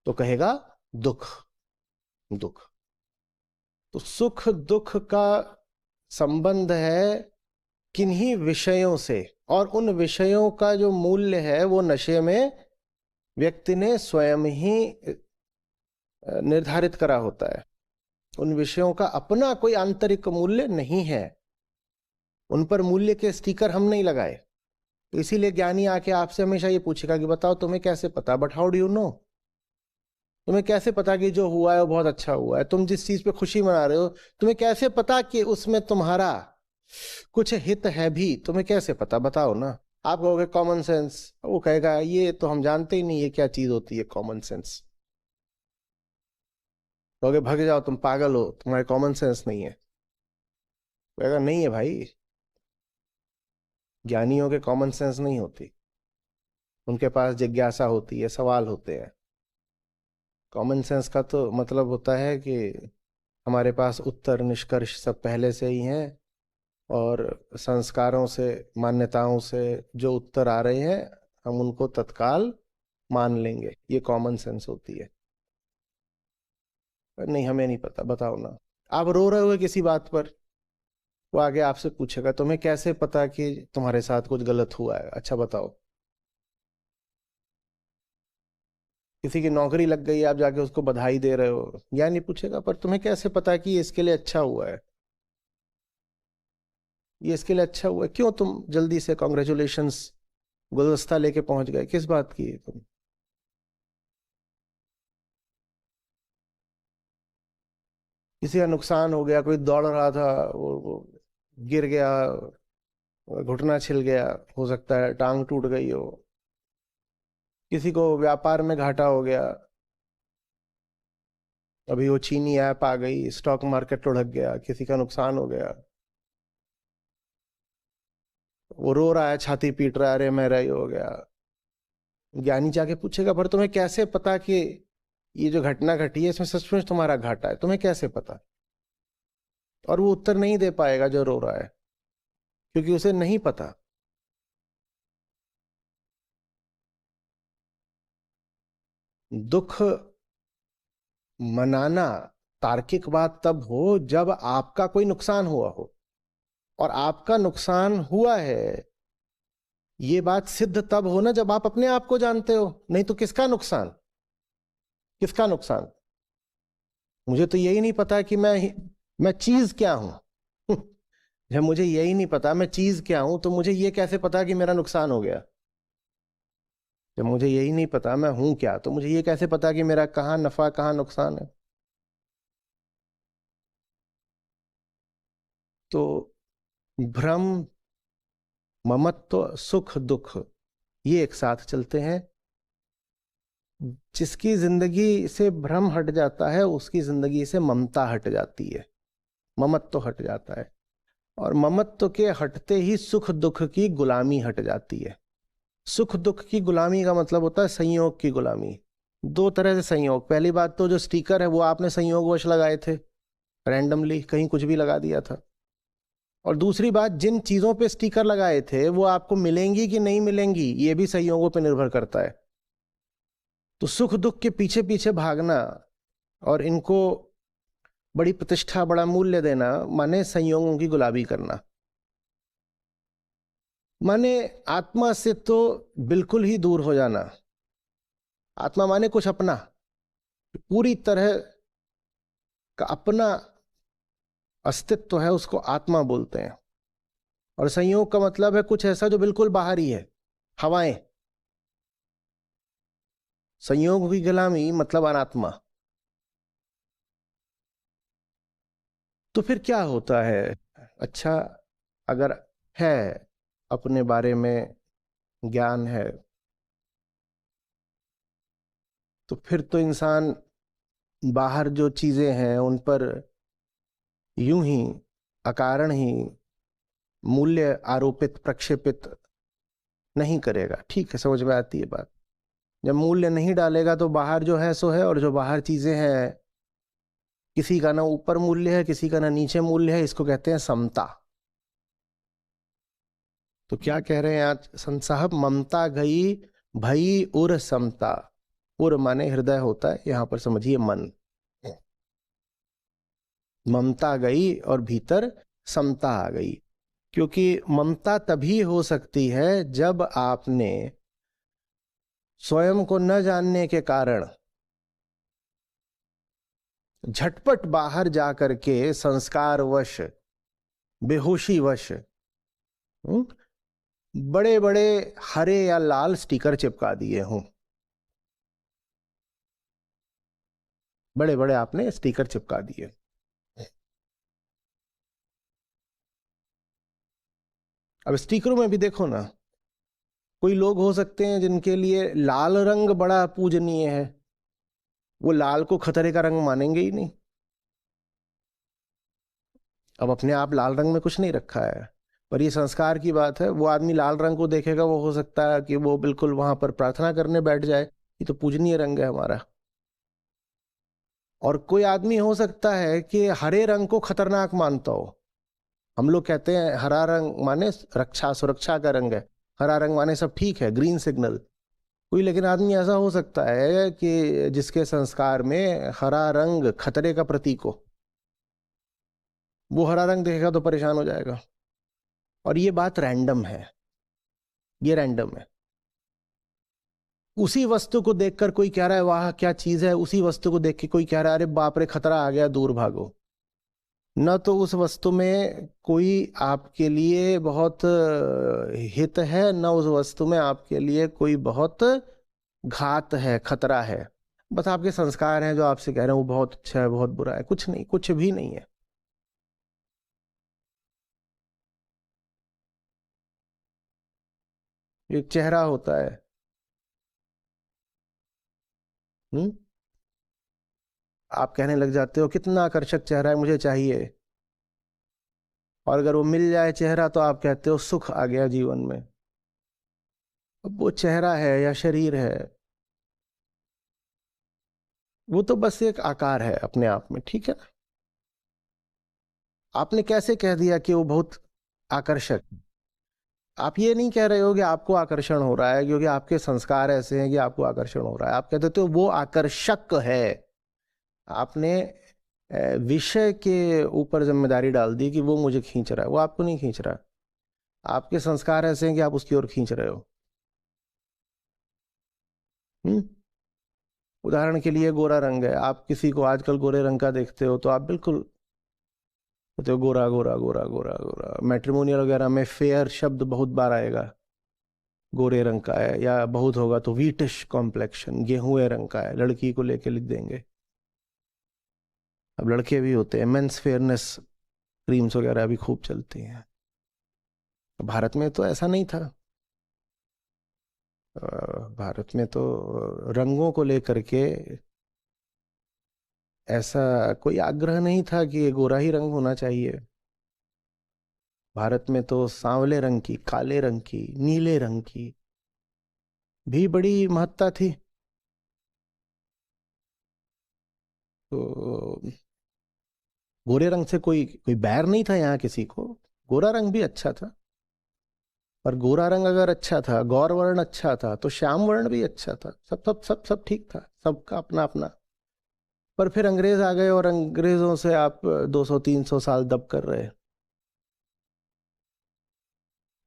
तो कहेगा दुख दुख। तो सुख दुख का संबंध है किन्हीं विषयों से, और उन विषयों का जो मूल्य है वो नशे में व्यक्ति ने स्वयं ही निर्धारित करा होता है। उन विषयों का अपना कोई आंतरिक मूल्य नहीं है, उन पर मूल्य के स्टिकर हम नहीं लगाए। तो इसीलिए ज्ञानी आके आपसे हमेशा ये पूछेगा कि बताओ तुम्हें कैसे पता, but how do you know, तुम्हें कैसे पता कि जो हुआ है वो बहुत अच्छा हुआ है? तुम जिस चीज पे खुशी मना रहे हो, तुम्हें कैसे पता कि उसमें तुम्हारा कुछ हित है भी? तुम्हें कैसे पता, बताओ ना। आप कहोगे कॉमन सेंस, वो कहेगा ये तो हम जानते ही नहीं ये क्या चीज होती है कॉमन सेंस। कहोगे भग जाओ, तुम पागल हो, तुम्हारे कॉमन सेंस नहीं है। कहेगा नहीं है भाई, ज्ञानियों के कॉमन सेंस नहीं होती, उनके पास जिज्ञासा होती है, सवाल होते हैं। कॉमन सेंस का तो मतलब होता है कि हमारे पास उत्तर निष्कर्ष सब पहले से ही हैं, और संस्कारों से मान्यताओं से जो उत्तर आ रहे हैं हम उनको तत्काल मान लेंगे, ये कॉमन सेंस होती है। नहीं हमें नहीं पता, बताओ ना। आप रो रहे हो किसी बात पर, वो आगे आपसे पूछेगा तुम्हें कैसे पता कि तुम्हारे साथ कुछ गलत हुआ है, अच्छा बताओ। किसी की नौकरी लग गई, आप जाके उसको बधाई दे रहे हो, या नहीं पूछेगा पर तुम्हें कैसे पता कि ये इसके लिए अच्छा हुआ है, ये इसके लिए अच्छा हुआ है, क्यों तुम जल्दी से कॉन्ग्रेचुलेशंस गुलदस्ता लेके पहुंच गए, किस बात की तुम? किसी का नुकसान हो गया, कोई दौड़ रहा था, वो गिर गया, घुटना छिल गया, हो सकता है टांग टूट गई हो, किसी को व्यापार में घाटा हो गया, अभी वो चीनी ऐप आ गई, स्टॉक मार्केट लुढ़क गया, किसी का नुकसान हो गया, वो रो रहा है, छाती पीट रहा है, अरे मेरा ही हो गया। ज्ञानी जाके पूछेगा पर तुम्हें कैसे पता कि ये जो घटना घटी है इसमें सचमुच तुम्हारा घाटा है, तुम्हें कैसे पता? और वो उत्तर नहीं दे पाएगा जो रो रहा है, क्योंकि उसे नहीं पता। दुख मनाना तार्किक बात तब हो जब आपका कोई नुकसान हुआ हो, और आपका नुकसान हुआ है ये बात सिद्ध तब हो ना जब आप अपने आप को जानते हो। नहीं तो किसका नुकसान, किसका नुकसान? मुझे तो यही नहीं पता कि मैं चीज क्या हूं। जब मुझे यही नहीं पता मैं चीज क्या हूं तो मुझे ये कैसे पता कि मेरा नुकसान हो गया? जब मुझे यही नहीं पता मैं हूं क्या, तो मुझे ये कैसे पता कि मेरा कहाँ नफा कहाँ नुकसान है? तो भ्रम, ममत्व, सुख दुख ये एक साथ चलते हैं। जिसकी जिंदगी से भ्रम हट जाता है उसकी जिंदगी से ममता हट जाती है, ममत्व हट जाता है, और ममत्व के हटते ही सुख दुख की गुलामी हट जाती है। सुख दुख की गुलामी का मतलब होता है संयोग की गुलामी। दो तरह से संयोग, पहली बात तो जो स्टिकर है वो आपने संयोगवश लगाए थे, रैंडमली कहीं कुछ भी लगा दिया था। और दूसरी बात, जिन चीजों पे स्टिकर लगाए थे वो आपको मिलेंगी कि नहीं मिलेंगी ये भी संयोगों पे निर्भर करता है। तो सुख दुख के पीछे पीछे भागना और इनको बड़ी प्रतिष्ठा, बड़ा मूल्य देना माने संयोगों की गुलामी करना, माने आत्मा से तो बिल्कुल ही दूर हो जाना। आत्मा माने कुछ अपना, पूरी तरह का अपना अस्तित्व है, उसको आत्मा बोलते हैं। और संयोग का मतलब है कुछ ऐसा जो बिल्कुल बाहरी है, हवाएं। संयोग की गुलामी मतलब अनात्मा। तो फिर क्या होता है? अच्छा, अगर है, अपने बारे में ज्ञान है, तो फिर तो इंसान बाहर जो चीजें हैं उन पर यूं ही अकारण ही मूल्य आरोपित, प्रक्षेपित नहीं करेगा। ठीक है, समझ में आती है बात। जब मूल्य नहीं डालेगा तो बाहर जो है सो है, और जो बाहर चीजें हैं, किसी का ना ऊपर मूल्य है, किसी का ना नीचे मूल्य है, इसको कहते हैं समता। तो क्या कह रहे हैं आज संत साहब? ममता गई भई उर समता। उर माने हृदय होता है, यहां पर समझिए मन। ममता गई और भीतर समता आ गई। क्योंकि ममता तभी हो सकती है जब आपने स्वयं को न जानने के कारण झटपट बाहर जाकर के संस्कारवश, बेहोशीवश बड़े बड़े हरे या लाल स्टिकर चिपका दिए हों। बड़े बड़े आपने स्टिकर चिपका दिए। अब स्टिकरों में भी देखो ना, कोई लोग हो सकते हैं जिनके लिए लाल रंग बड़ा पूजनीय है, वो लाल को खतरे का रंग मानेंगे ही नहीं। अब अपने आप लाल रंग में कुछ नहीं रखा है, पर ये संस्कार की बात है। वो आदमी लाल रंग को देखेगा, वो हो सकता है कि वो बिल्कुल वहां पर प्रार्थना करने बैठ जाए, ये तो पूजनीय रंग है हमारा। और कोई आदमी हो सकता है कि हरे रंग को खतरनाक मानता हो। हम लोग कहते हैं हरा रंग माने रक्षा, सुरक्षा का रंग है, हरा रंग माने सब ठीक है, ग्रीन सिग्नल। कोई लेकिन आदमी ऐसा हो सकता है कि जिसके संस्कार में हरा रंग खतरे का प्रतीक हो, वो हरा रंग देखेगा तो परेशान हो जाएगा। और ये बात रैंडम है, ये रैंडम है। उसी वस्तु को देखकर कोई कह रहा है वाह क्या चीज है, उसी वस्तु को देख के कोई कह रहा है अरे बाप रे खतरा आ गया, दूर भागो। न तो उस वस्तु में कोई आपके लिए बहुत हित है, न उस वस्तु में आपके लिए कोई बहुत घात है, खतरा है। बस आपके संस्कार हैं जो आपसे कह रहे हैं वो बहुत अच्छा है, बहुत बुरा है। कुछ नहीं, कुछ भी नहीं है। एक चेहरा होता है। हम्म। आप कहने लग जाते हो कितना आकर्षक चेहरा है, मुझे चाहिए। और अगर वो मिल जाए चेहरा तो आप कहते हो सुख आ गया जीवन में। अब वो चेहरा है या शरीर है, वो तो बस एक आकार है अपने आप में, ठीक है ना? आपने कैसे कह दिया कि वो बहुत आकर्षक है? आप ये नहीं कह रहे हो कि आपको आकर्षण हो रहा है क्योंकि आपके संस्कार ऐसे हैं कि आपको आकर्षण हो रहा है। आप कहते हो वो आकर्षक है। आपने विषय के ऊपर जिम्मेदारी डाल दी कि वो मुझे खींच रहा है। वो आपको नहीं खींच रहा। आपके संस्कार ऐसे हैं कि आप उसकी ओर खींच रहे हो। हम्म। उदाहरण के लिए गोरा रंग है, आप किसी को आजकल गोरे रंग का देखते हो तो आप बिल्कुल कहते हो गोरा गोरा गोरा गोरा गोरा। मैट्रिमोनियल वगैरह में फेयर शब्द बहुत बार आएगा। गोरे रंग का है, या बहुत होगा तो व्हीटिश कॉम्प्लेक्शन, गेहूं रंग का है, लड़की को लेके लिख देंगे। अब लड़के भी होते हैं, मेंस फेयरनेस क्रीम्स वगैरह भी खूब चलती हैं। भारत में तो ऐसा नहीं था। भारत में तो रंगों को लेकर के ऐसा कोई आग्रह नहीं था कि ये गोरा ही रंग होना चाहिए। भारत में तो सांवले रंग की, काले रंग की, नीले रंग की भी बड़ी महत्ता थी। तो गोरे रंग से कोई कोई बैर नहीं था यहाँ किसी को। गोरा रंग भी अच्छा था। और गोरा रंग अगर अच्छा था, गौर वर्ण अच्छा था, तो श्याम वर्ण भी अच्छा था, सब सब सब सब ठीक था, सबका अपना अपना। पर फिर अंग्रेज आ गए और अंग्रेजों से आप 200-300 साल दब कर रहे।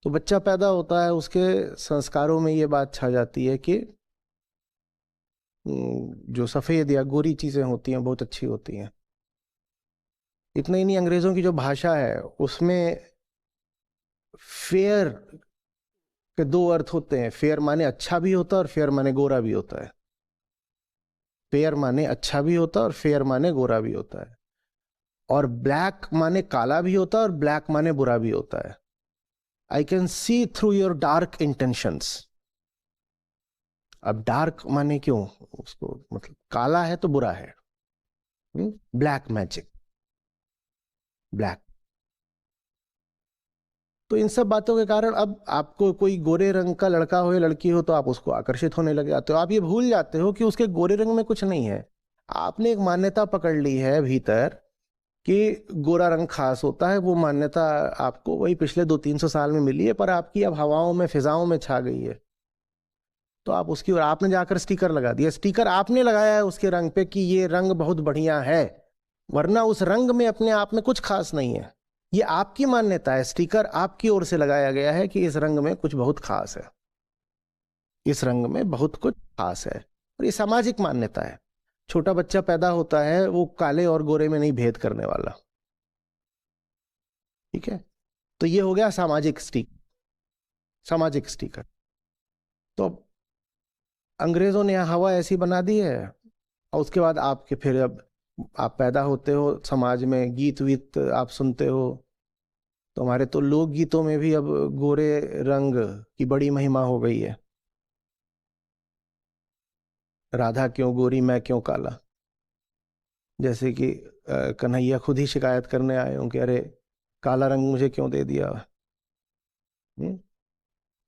तो बच्चा पैदा होता है, उसके संस्कारों में ये बात छा जाती है कि जो सफ़ेद या गोरी चीज़ें होती हैं बहुत अच्छी होती हैं। इतना ही नहीं, अंग्रेज़ों की जो भाषा है उसमें फेयर के दो अर्थ होते हैं। फेयर माने अच्छा भी होता है और फेयर माने गोरा भी होता है। फेयर माने अच्छा भी होता है और फेयर माने गोरा भी होता है। और ब्लैक माने काला भी होता है और ब्लैक माने बुरा भी होता है। I can see through your dark intentions. अब डार्क माने क्यों, उसको मतलब काला है तो बुरा है, ब्लैक मैजिक, ब्लैक। तो इन सब बातों के कारण अब आपको कोई गोरे रंग का लड़का हो या लड़की हो तो आप उसको आकर्षित होने लग जाते हो। आप ये भूल जाते हो कि उसके गोरे रंग में कुछ नहीं है। आपने एक मान्यता पकड़ ली है भीतर कि गोरा रंग खास होता है। वो मान्यता आपको वही पिछले 200-300 साल में मिली है, पर आपकी अब हवाओं में, फिजाओं में छा गई है। तो आप उसकी, और आपने जाकर स्टिकर लगा दिया। स्टिकर आपने लगाया है उसके रंग पे कि ये रंग बहुत बढ़िया है, वरना उस रंग में अपने आप में कुछ खास नहीं है। ये आपकी मान्यता है, स्टिकर आपकी ओर से लगाया गया है कि इस रंग में कुछ बहुत खास है, इस रंग में बहुत कुछ खास है। और ये सामाजिक मान्यता है। छोटा बच्चा पैदा होता है, वो काले और गोरे में नहीं भेद करने वाला। ठीक है, तो ये हो गया सामाजिक स्टिक, सामाजिक स्टिकर। तो अब अंग्रेजों ने यहाँ हवा ऐसी बना दी है। और उसके बाद आपके फिर अब आप पैदा होते हो समाज में, गीत वीत आप सुनते हो। तो हमारे तो लोकगीतों में भी अब गोरे रंग की बड़ी महिमा हो गई है। राधा क्यों गोरी मैं क्यों काला, जैसे कि कन्हैया खुद ही शिकायत करने आए हों कि अरे काला रंग मुझे क्यों दे दिया। हम्म?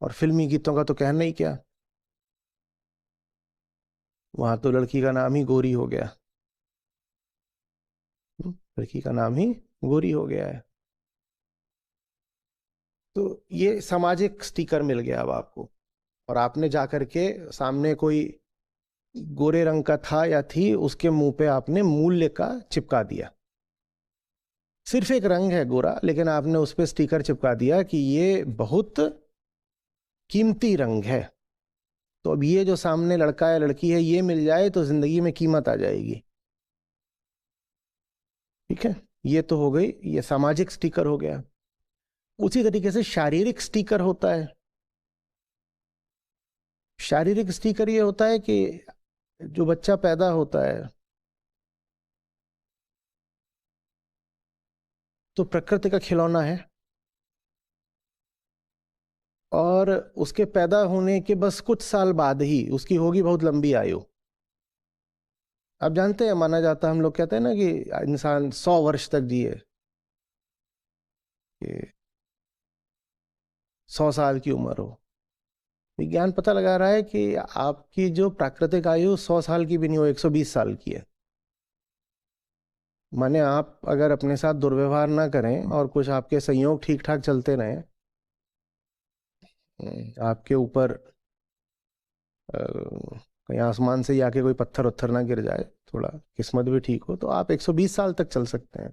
और फिल्मी गीतों का तो कहना ही क्या, वहां तो लड़की का नाम ही गोरी हो गया। लड़की का नाम ही गोरी हो गया है। तो ये सामाजिक स्टिकर मिल गया अब आपको। और आपने जाकर के सामने कोई गोरे रंग का था या थी, उसके मुंह पे आपने मूल्य का चिपका दिया। सिर्फ एक रंग है गोरा, लेकिन आपने उस पर स्टिकर चिपका दिया कि ये बहुत कीमती रंग है। तो अब ये जो सामने लड़का या लड़की है, ये मिल जाए तो जिंदगी में कीमत आ जाएगी। ठीक है, ये तो हो गई, ये सामाजिक स्टिकर हो गया। उसी तरीके से शारीरिक स्टिकर होता है। शारीरिक स्टिकर ये होता है कि जो बच्चा पैदा होता है तो प्रकृति का खिलौना है, और उसके पैदा होने के बस कुछ साल बाद ही उसकी होगी बहुत लंबी आयु। आप जानते हैं, माना जाता है, हम लोग कहते हैं ना कि इंसान 100 वर्ष तक जिए, कि 100 साल की उम्र हो। विज्ञान पता लगा रहा है कि आपकी जो प्राकृतिक आयु 100 साल की भी नहीं हो, 120 साल की है। माने आप अगर अपने साथ दुर्व्यवहार ना करें और कुछ आपके संयोग ठीक ठाक चलते रहें, आपके ऊपर कहीं आसमान से ही आके कोई पत्थर उत्थर ना गिर जाए, थोड़ा किस्मत भी ठीक हो, तो आप 120 साल तक चल सकते हैं।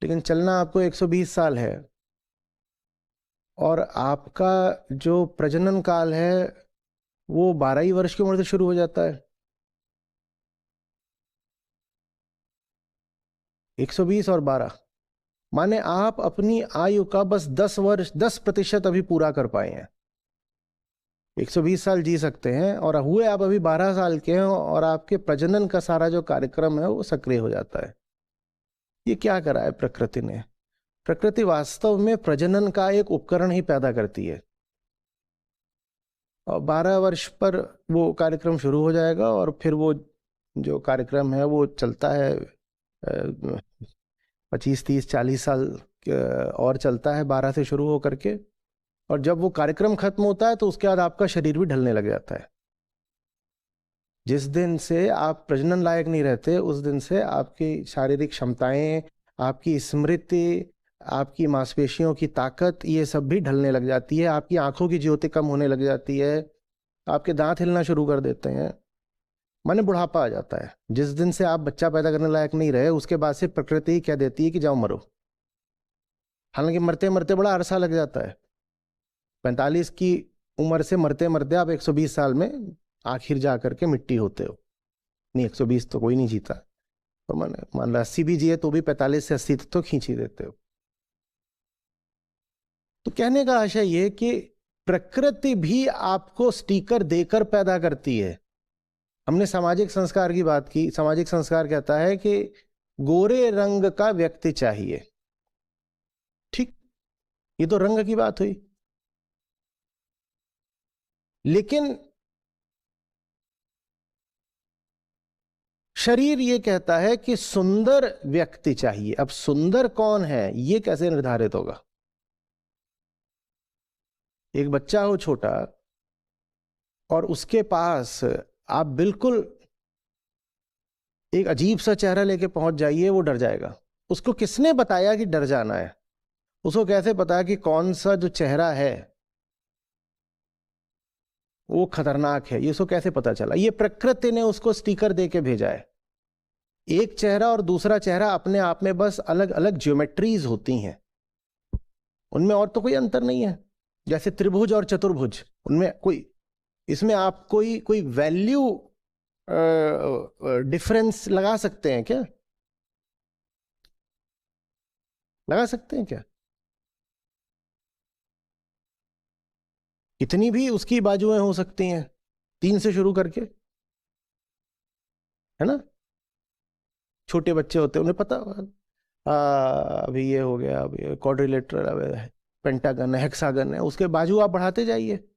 लेकिन चलना आपको 120 साल है, और आपका जो प्रजनन काल है वो 12 ही वर्ष की उम्र से शुरू हो जाता है। 120 और 12 माने आप अपनी आयु का बस 10 वर्ष, 10% अभी पूरा कर पाए हैं। 120 साल जी सकते हैं और हुए आप अभी 12 साल के हैं, और आपके प्रजनन का सारा जो कार्यक्रम है वो सक्रिय हो जाता है। ये क्या करा है प्रकृति ने? प्रकृति वास्तव में प्रजनन का एक उपकरण ही पैदा करती है, और 12 वर्ष पर वो कार्यक्रम शुरू हो जाएगा, और फिर वो जो कार्यक्रम है वो चलता है 25-30-40 साल और चलता है, 12 से शुरू होकर के। और जब वो कार्यक्रम खत्म होता है तो उसके बाद आपका शरीर भी ढलने लग जाता है। जिस दिन से आप प्रजनन लायक नहीं रहते, उस दिन से आपकी शारीरिक क्षमताएं, आपकी स्मृति, आपकी मांसपेशियों की ताकत, ये सब भी ढलने लग जाती है, आपकी आंखों की ज्योति कम होने लग जाती है, आपके दांत हिलना शुरू कर देते हैं, माने बुढ़ापा आ जाता है। जिस दिन से आप बच्चा पैदा करने लायक नहीं रहे, उसके बाद से प्रकृति ही कह देती है कि जाओ मरो। हालांकि मरते मरते बड़ा अरसा लग जाता है। 45 की उम्र से मरते मरते आप 120 साल में आखिर जा करके मिट्टी होते हो। नहीं, 120 तो कोई नहीं जीता, तो मान लो 80 भी जिए तो भी 45 से 80 तक तो खींच ही देते हो। तो कहने का आशय ये कि प्रकृति भी आपको स्टिकर देकर पैदा करती है। हमने सामाजिक संस्कार की बात की। सामाजिक संस्कार कहता है कि गोरे रंग का व्यक्ति चाहिए। ठीक, ये तो रंग की बात हुई। लेकिन शरीर ये कहता है कि सुंदर व्यक्ति चाहिए। अब सुंदर कौन है ये कैसे निर्धारित होगा? एक बच्चा हो छोटा और उसके पास आप बिल्कुल एक अजीब सा चेहरा लेके पहुंच जाइए, वो डर जाएगा। उसको किसने बताया कि डर जाना है? उसको कैसे पता कि कौन सा जो चेहरा है वो खतरनाक है? ये उसको कैसे पता चला? ये प्रकृति ने उसको स्टिकर दे के भेजा है। एक चेहरा और दूसरा चेहरा अपने आप में बस अलग अलग ज्योमेट्रीज होती हैं, उनमें और तो कोई अंतर नहीं है। जैसे त्रिभुज और चतुर्भुज, उनमें कोई, इसमें आप कोई वैल्यू डिफरेंस लगा सकते हैं क्या? लगा सकते हैं क्या? कितनी भी उसकी बाजुएं हो सकती हैं, 3 से शुरू करके, है ना? छोटे बच्चे होते हैं, उन्हें पता अभी ये हो गया, अभी क्वाड्रिलेटरल, अब पेंटागन है, हेक्सागन है, उसके बाजू आप बढ़ाते जाइए।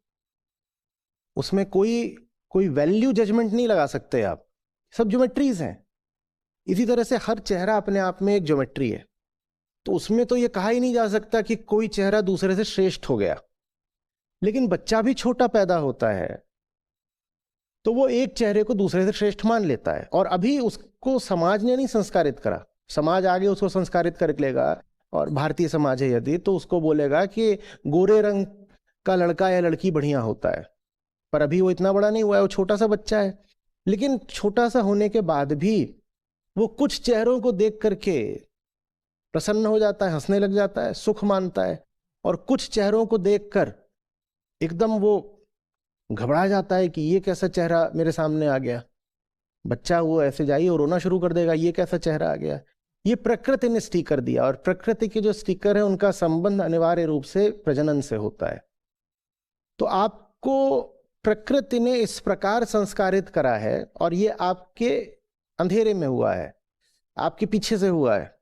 उसमें कोई कोई वैल्यू जजमेंट नहीं लगा सकते आप, सब ज्योमेट्रीज हैं। इसी तरह से हर चेहरा अपने आप में एक ज्योमेट्री है। तो उसमें तो ये कहा ही नहीं जा सकता कि कोई चेहरा दूसरे से श्रेष्ठ हो गया। लेकिन बच्चा भी छोटा पैदा होता है तो वो एक चेहरे को दूसरे से श्रेष्ठ मान लेता है, और अभी उसको समाज ने नहीं संस्कारित करा। समाज आगे उसको संस्कारित कर लेगा, और भारतीय समाज है यदि, तो उसको बोलेगा कि गोरे रंग का लड़का या लड़की बढ़िया होता है। पर अभी वो इतना बड़ा नहीं हुआ है, वो छोटा सा बच्चा है। लेकिन छोटा सा होने के बाद भी वो कुछ चेहरों को देख करके प्रसन्न हो जाता है, हंसने लग जाता है, सुख मानता है, और कुछ चेहरों को देखकर एकदम वो घबरा जाता है कि ये कैसा चेहरा मेरे सामने आ गया। बच्चा वो ऐसे जाइए और रोना शुरू कर देगा, ये कैसा चेहरा आ गया। ये प्रकृति ने स्टिकर दिया, और प्रकृति के जो स्टिकर है उनका संबंध अनिवार्य रूप से प्रजनन से होता है। तो आपको प्रकृति ने इस प्रकार संस्कारित करा है, और ये आपके अंधेरे में हुआ है, आपके पीछे से हुआ है।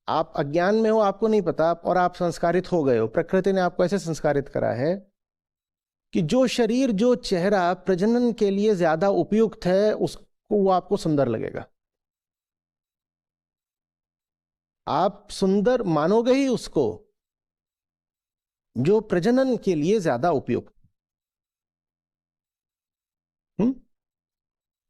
आप अज्ञान में हो, आपको नहीं पता, और आप संस्कारित हो गए हो। प्रकृति ने आपको ऐसे संस्कारित करा है कि जो शरीर, जो चेहरा प्रजनन के लिए ज्यादा उपयुक्त है, उसको वो आपको सुंदर लगेगा। आप सुंदर मानोगे ही उसको जो प्रजनन के लिए ज्यादा उपयुक्त।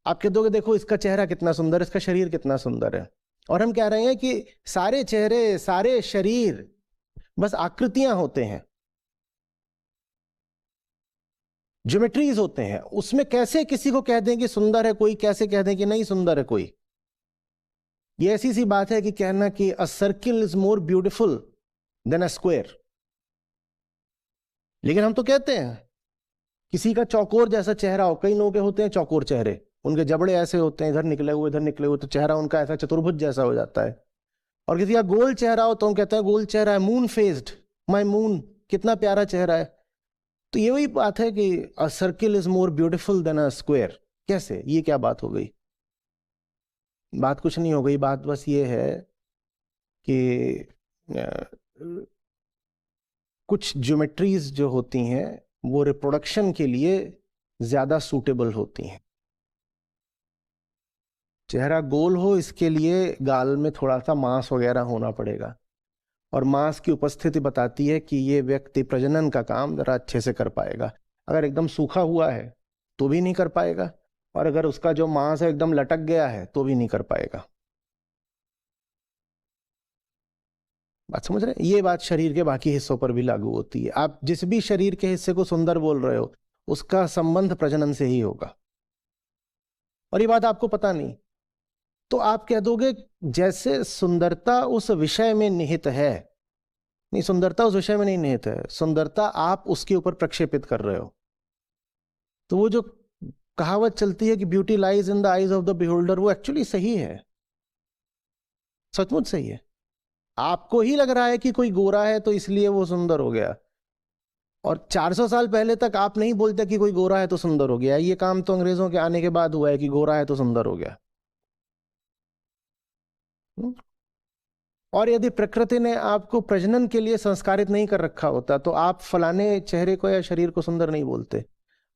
आप कह दोगे देखो इसका चेहरा कितना सुंदर, इसका शरीर कितना सुंदर है। और हम कह रहे हैं कि सारे चेहरे, सारे शरीर बस आकृतियां होते हैं, ज्योमेट्रीज होते हैं। उसमें कैसे किसी को कह दें कि सुंदर है कोई, कैसे कह दें कि नहीं सुंदर है कोई? ये ऐसी सी बात है कि कहना कि a circle is more beautiful than a square. लेकिन हम तो कहते हैं किसी का चौकोर जैसा चेहरा हो। कई लोगों के होते हैं चौकोर चेहरे, उनके जबड़े ऐसे होते हैं, इधर निकले हुए इधर निकले हुए, तो चेहरा उनका ऐसा चतुर्भुज जैसा हो जाता है। और किसी का गोल चेहरा हो तो हम कहते हैं गोल चेहरा है, मून फेस्ड, माय मून, कितना प्यारा चेहरा है। तो ये वही बात है कि a circle is more beautiful than a square. कैसे? ये क्या बात हो गई? बात कुछ नहीं हो गई। बात बस ये है कि कुछ ज्योमेट्रीज जो होती हैं वो रिप्रोडक्शन के लिए ज्यादा सूटेबल होती हैं। चेहरा गोल हो, इसके लिए गाल में थोड़ा सा मांस वगैरह होना पड़ेगा, और मांस की उपस्थिति बताती है कि ये व्यक्ति प्रजनन का काम जरा अच्छे से कर पाएगा। अगर एकदम सूखा हुआ है तो भी नहीं कर पाएगा, और अगर उसका जो मांस है एकदम लटक गया है तो भी नहीं कर पाएगा। बात समझ रहे हैं? ये बात शरीर के बाकी हिस्सों पर भी लागू होती है। आप जिस भी शरीर के हिस्से को सुंदर बोल रहे हो उसका संबंध प्रजनन से ही होगा, और ये बात आपको पता नहीं, तो आप कह दोगे जैसे सुंदरता उस विषय में निहित है। नहीं, सुंदरता उस विषय में नहीं निहित है, सुंदरता आप उसके ऊपर प्रक्षेपित कर रहे हो। तो वो जो कहावत चलती है कि beauty lies in the eyes of the beholder, वो एक्चुअली सही है, सचमुच सही है। आपको ही लग रहा है कि कोई गोरा है तो इसलिए वो सुंदर हो गया, और 400 साल पहले तक आप नहीं बोलते कि कोई गोरा है तो सुंदर हो गया। ये काम तो अंग्रेजों के आने के बाद हुआ है कि गोरा है तो सुंदर हो गया। और यदि प्रकृति ने आपको प्रजनन के लिए संस्कारित नहीं कर रखा होता तो आप फलाने चेहरे को या शरीर को सुंदर नहीं बोलते।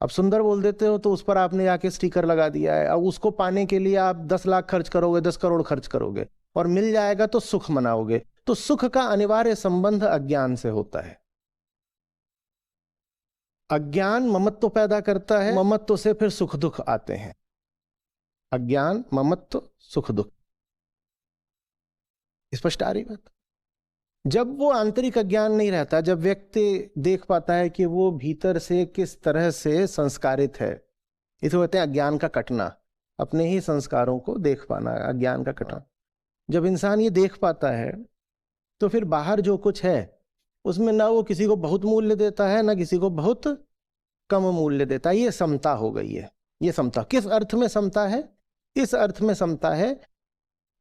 अब सुंदर बोल देते हो तो उस पर आपने आके स्टिकर लगा दिया है। अब उसको पाने के लिए आप 10 लाख खर्च करोगे, 10 करोड़ खर्च करोगे, और मिल जाएगा तो सुख मनाओगे। तो सुख का अनिवार्य संबंध अज्ञान से होता है। अज्ञान ममत्व पैदा करता है, ममत्व से फिर सुख दुख आते हैं। अज्ञान, ममत्व, सुख दुख। स्पष्ट आ रही बात? जब वो आंतरिक अज्ञान नहीं रहता, जब व्यक्ति देख पाता है कि वो भीतर से किस तरह से संस्कारित है, इसे कहते हैं अज्ञान का कटना। अपने ही संस्कारों को देख पाना, अज्ञान का कटना। जब इंसान ये देख पाता है तो फिर बाहर जो कुछ है उसमें ना वो किसी को बहुत मूल्य देता है, ना किसी को बहुत कम मूल्य देता है। ये समता हो गई है। ये समता किस अर्थ में समता है? इस अर्थ में समता है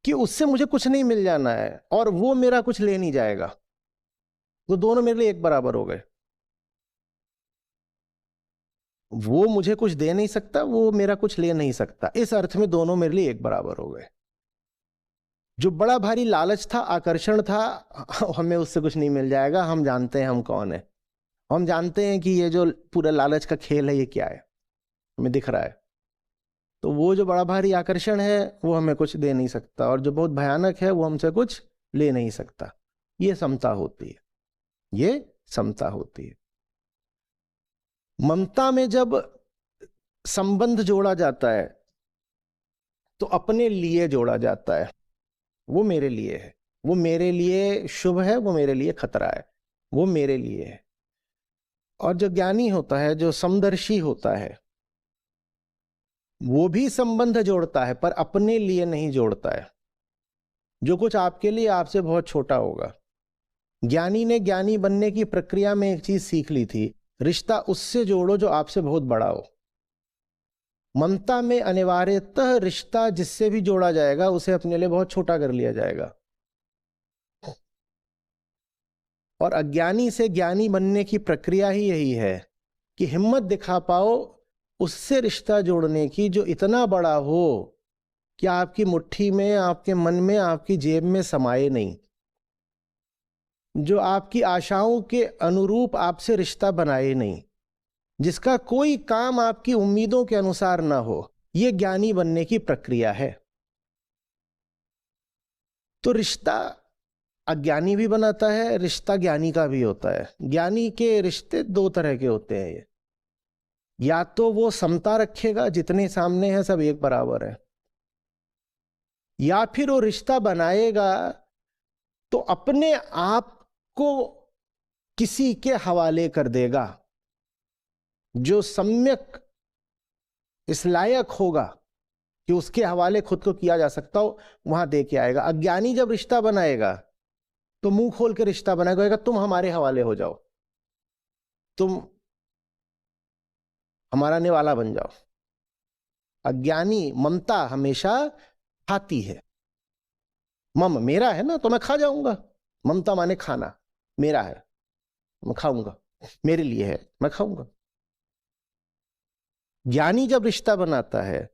कि उससे मुझे कुछ नहीं मिल जाना है और वो मेरा कुछ ले नहीं जाएगा। वो दोनों मेरे लिए एक बराबर हो गए। वो मुझे कुछ दे नहीं सकता, वो मेरा कुछ ले नहीं सकता। इस अर्थ में दोनों मेरे लिए एक बराबर हो गए। जो बड़ा भारी लालच था, आकर्षण था, हमें उससे कुछ नहीं मिल जाएगा, हम जानते हैं हम कौन है। हम जानते हैं कि ये जो पूरा लालच का खेल है ये क्या है, हमें दिख रहा है। तो वो जो बड़ा भारी आकर्षण है वो हमें कुछ दे नहीं सकता, और जो बहुत भयानक है वो हमसे कुछ ले नहीं सकता। ये समता होती है, ये समता होती है। ममता में जब संबंध जोड़ा जाता है तो अपने लिए जोड़ा जाता है। वो मेरे लिए है, वो मेरे लिए शुभ है, वो मेरे लिए खतरा है, वो मेरे लिए है। और जो ज्ञानी होता है, जो समदर्शी होता है, वो भी संबंध जोड़ता है पर अपने लिए नहीं जोड़ता है। जो कुछ आपके लिए आपसे बहुत छोटा होगा। ज्ञानी ने ज्ञानी बनने की प्रक्रिया में एक चीज सीख ली थी, रिश्ता उससे जोड़ो जो आपसे बहुत बड़ा हो। ममता में अनिवार्यतः रिश्ता जिससे भी जोड़ा जाएगा उसे अपने लिए बहुत छोटा कर लिया जाएगा। और अज्ञानी से ज्ञानी बनने की प्रक्रिया ही यही है कि हिम्मत दिखा पाओ उससे रिश्ता जोड़ने की जो इतना बड़ा हो कि आपकी मुट्ठी में, आपके मन में, आपकी जेब में समाये नहीं, जो आपकी आशाओं के अनुरूप आपसे रिश्ता बनाए नहीं, जिसका कोई काम आपकी उम्मीदों के अनुसार ना हो। यह ज्ञानी बनने की प्रक्रिया है। तो रिश्ता अज्ञानी भी बनाता है, रिश्ता ज्ञानी का भी होता है। ज्ञानी के रिश्ते दो तरह के होते हैं। ये या तो वो समता रखेगा, जितने सामने हैं सब एक बराबर है, या फिर वो रिश्ता बनाएगा तो अपने आप को किसी के हवाले कर देगा जो सम्यक इस लायक होगा कि उसके हवाले खुद को किया जा सकता हो, वहां दे के आएगा। अज्ञानी जब रिश्ता बनाएगा तो मुंह खोल के रिश्ता बनाएगा, तुम हमारे हवाले हो जाओ, तुम हमारा निवाला बन जाओ। अज्ञानी ममता हमेशा खाती है। मम मेरा है ना तो मैं खा जाऊंगा। ममता माने खाना, मेरा है मैं खाऊंगा, मेरे लिए है मैं खाऊंगा। ज्ञानी जब रिश्ता बनाता है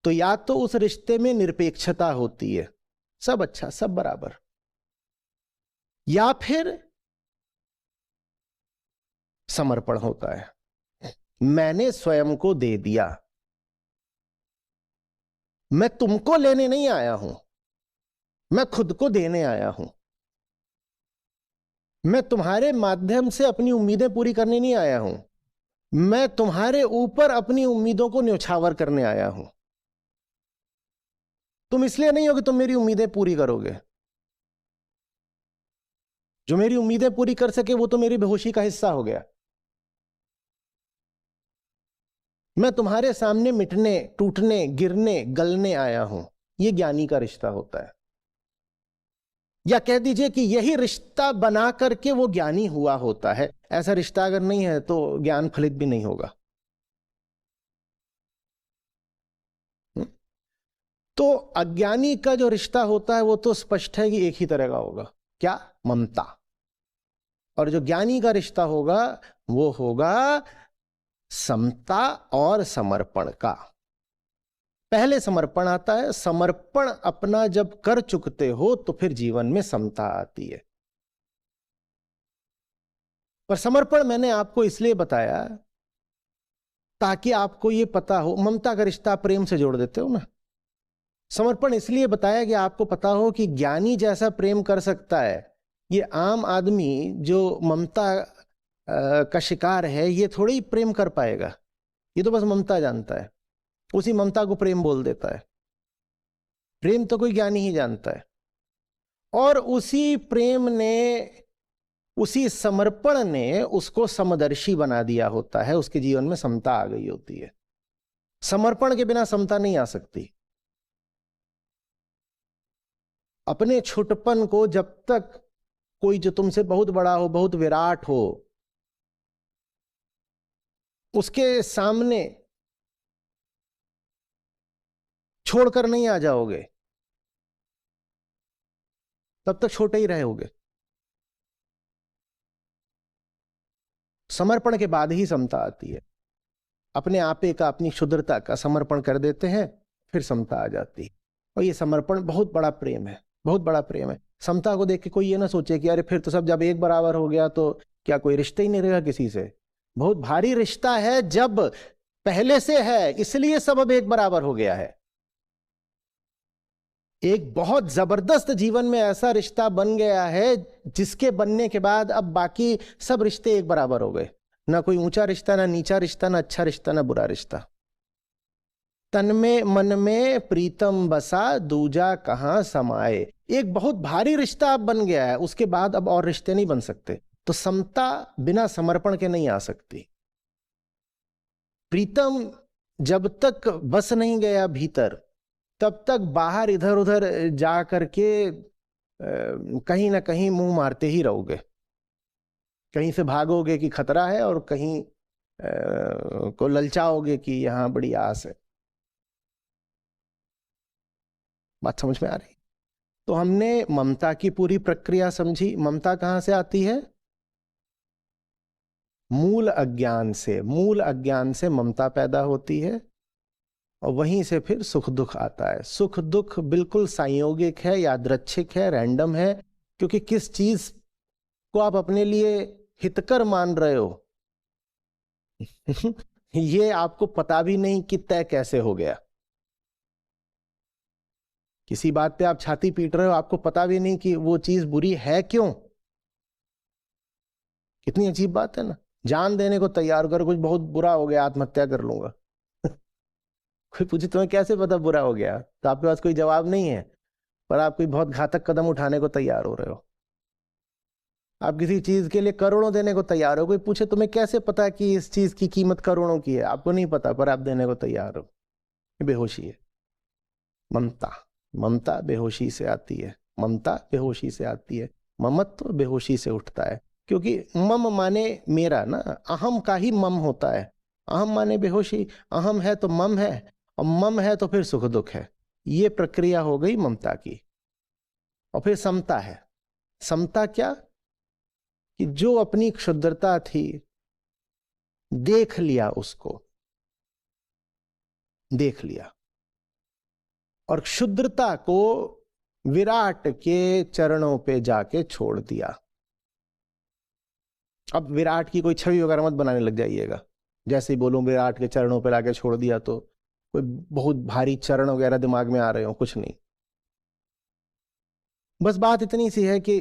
तो या तो उस रिश्ते में निरपेक्षता होती है, सब अच्छा सब बराबर, या फिर समर्पण होता है। मैंने स्वयं को दे दिया, मैं तुमको लेने नहीं आया हूं, मैं खुद को देने आया हूं। मैं तुम्हारे माध्यम से अपनी उम्मीदें पूरी करने नहीं आया हूं, मैं तुम्हारे ऊपर अपनी उम्मीदों को न्यौछावर करने आया हूं। तुम इसलिए नहीं हो कि तुम मेरी उम्मीदें पूरी करोगे, जो मेरी उम्मीदें पूरी कर सके वो तो मेरी बेहोशी का हिस्सा हो गया। मैं तुम्हारे सामने मिटने, टूटने, गिरने, गलने आया हूं, ये ज्ञानी का रिश्ता होता है। या कह दीजिए कि यही रिश्ता बना करके वो ज्ञानी हुआ होता है। ऐसा रिश्ता अगर नहीं है तो ज्ञान फलित भी नहीं होगा। तो अज्ञानी का जो रिश्ता होता है वो तो स्पष्ट है कि एक ही तरह का होगा, क्या? ममता। और जो ज्ञानी का रिश्ता होगा वो होगा समता और समर्पण का। पहले समर्पण आता है। समर्पण अपना जब कर चुकते हो तो फिर जीवन में समता आती है। पर समर्पण मैंने आपको इसलिए बताया ताकि आपको ये पता हो। ममता का रिश्ता प्रेम से जोड़ देते हो ना। समर्पण इसलिए बताया कि आपको पता हो कि ज्ञानी जैसा प्रेम कर सकता है, ये आम आदमी जो ममता का शिकार है ये थोड़ी ही प्रेम कर पाएगा। ये तो बस ममता जानता है, उसी ममता को प्रेम बोल देता है। प्रेम तो कोई ज्ञानी ही जानता है। और उसी प्रेम ने, उसी समर्पण ने उसको समदर्शी बना दिया होता है। उसके जीवन में समता आ गई होती है। समर्पण के बिना समता नहीं आ सकती। अपने छोटपन को जब तक कोई जो तुमसे बहुत बड़ा हो, बहुत विराट हो, उसके सामने छोड़कर नहीं आ जाओगे तब तक छोटे ही रहोगे। समर्पण के बाद ही समता आती है। अपने आपे का, अपनी क्षुद्रता का समर्पण कर देते हैं, फिर समता आ जाती है। और ये समर्पण बहुत बड़ा प्रेम है, बहुत बड़ा प्रेम है। समता को देख के कोई ये ना सोचे कि अरे फिर तो सब जब एक बराबर हो गया तो क्या कोई रिश्ता ही नहीं रहेगा किसी से। बहुत भारी रिश्ता है जब पहले से है इसलिए सब अब एक बराबर हो गया है। एक बहुत जबरदस्त जीवन में ऐसा रिश्ता बन गया है जिसके बनने के बाद अब बाकी सब रिश्ते एक बराबर हो गए। ना कोई ऊंचा रिश्ता, ना नीचा रिश्ता, ना अच्छा रिश्ता, ना बुरा रिश्ता। तन में मन में प्रीतम बसा, दूजा कहां समाए। एक बहुत भारी रिश्ता अब बन गया है, उसके बाद अब और रिश्ते नहीं बन सकते। तो समता बिना समर्पण के नहीं आ सकती। प्रीतम जब तक बस नहीं गया भीतर तब तक बाहर इधर उधर जा करके कहीं ना कहीं मुंह मारते ही रहोगे। कहीं से भागोगे कि खतरा है और कहीं को ललचाओगे कि यहां बड़ी आस है। बात समझ में आ रही? तो हमने ममता की पूरी प्रक्रिया समझी। ममता कहां से आती है? मूल अज्ञान से। मूल अज्ञान से ममता पैदा होती है और वहीं से फिर सुख दुख आता है। सुख दुख बिल्कुल संयोगिक है, यादृच्छिक है, रैंडम है। क्योंकि किस चीज को आप अपने लिए हितकर मान रहे हो ये आपको पता भी नहीं कि तय कैसे हो गया। किसी बात पे आप छाती पीट रहे हो, आपको पता भी नहीं कि वो चीज बुरी है क्यों। कितनी अजीब बात है ना। जान देने को तैयार कर, कुछ बहुत बुरा हो गया, आत्महत्या कर लूंगा कोई पूछे तुम्हें कैसे पता बुरा हो गया, तो आपके पास कोई जवाब नहीं है, पर आप कोई बहुत घातक कदम उठाने को तैयार हो रहे हो। आप किसी चीज के लिए करोड़ों देने को तैयार हो, कोई पूछे तुम्हें कैसे पता कि इस चीज की कीमत करोड़ों की है, आपको नहीं पता पर आप देने को तैयार हो। ये बेहोशी है। ममता, ममता बेहोशी से आती है। ममता बेहोशी से आती है। ममत्व बेहोशी से उठता है। क्योंकि मम माने मेरा ना, अहम का ही मम होता है। अहम माने बेहोशी, अहम है तो मम है, और मम है तो फिर सुख दुख है। ये प्रक्रिया हो गई ममता की। और फिर समता है। समता क्या? कि जो अपनी क्षुद्रता थी देख लिया, उसको देख लिया और क्षुद्रता को विराट के चरणों पे जाके छोड़ दिया। अब विराट की कोई छवि वगैरह मत बनाने लग जाइएगा। जैसे ही बोलूं विराट के चरणों पे लाके छोड़ दिया तो कोई बहुत भारी चरण वगैरह दिमाग में आ रहे हो, कुछ नहीं। बस बात इतनी सी है कि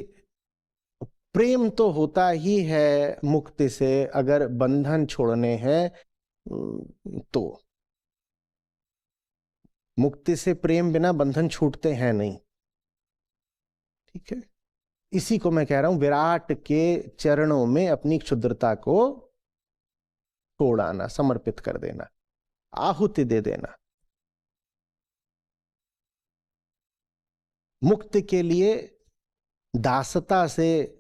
प्रेम तो होता ही है मुक्ति से, अगर बंधन छोड़ने हैं तो। मुक्ति से प्रेम बिना बंधन छूटते हैं नहीं। ठीक है। इसी को मैं कह रहा हूं, विराट के चरणों में अपनी क्षुद्रता को छोड़ आना, समर्पित कर देना, आहुति दे देना। मुक्ति के लिए दासता से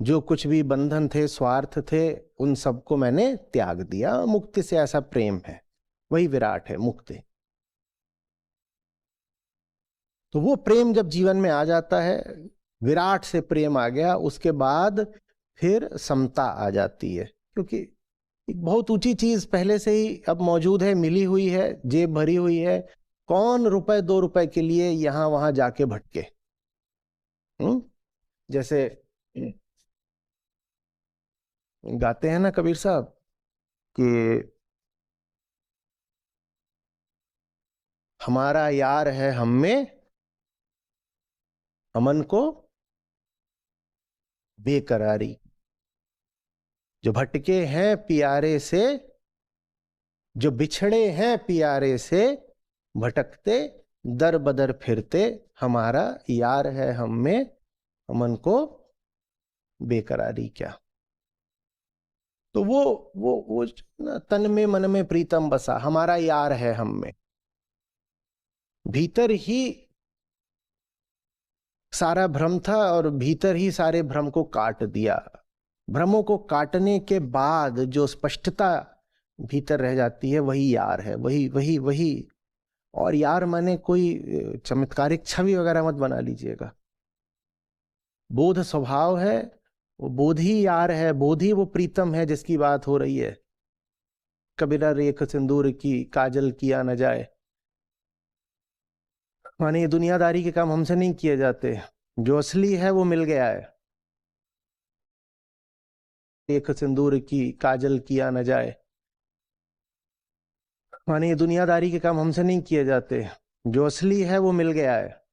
जो कुछ भी बंधन थे, स्वार्थ थे, उन सबको मैंने त्याग दिया। मुक्ति से ऐसा प्रेम है, वही विराट है मुक्ति। तो वो प्रेम जब जीवन में आ जाता है, विराट से प्रेम आ गया, उसके बाद फिर समता आ जाती है, क्योंकि एक बहुत ऊंची चीज पहले से ही अब मौजूद है, मिली हुई है, जेब भरी हुई है। कौन रुपए 2 रुपए के लिए यहां वहां जाके भटके। जैसे गाते हैं ना कबीर साहब कि हमारा यार है हम में, अमन को बेकरारी। जो भटके हैं पियारे से, जो बिछड़े हैं पियारे से, भटकते दर बदर फिरते, हमारा यार है हम में, अमन को बेकरारी क्या। तो वो तन में मन में प्रीतम बसा, हमारा यार है हम में, भीतर ही सारा भ्रम था और भीतर ही सारे भ्रम को काट दिया। भ्रमों को काटने के बाद जो स्पष्टता भीतर रह जाती है, वही यार है, वही वही वही। और यार माने कोई चमत्कारिक छवि वगैरह मत बना लीजिएगा। बोध स्वभाव है, वो बोध ही यार है, बोध ही वो प्रीतम है जिसकी बात हो रही है। कबीरा रेख सिंदूर की काजल किया न जाए, माने ये दुनियादारी के काम हमसे नहीं किए जाते, जो असली है वो मिल गया है। रेख सिंदूर की काजल किया न जाए, माने ये दुनियादारी के काम हमसे नहीं किए जाते, जो असली है वो मिल गया है,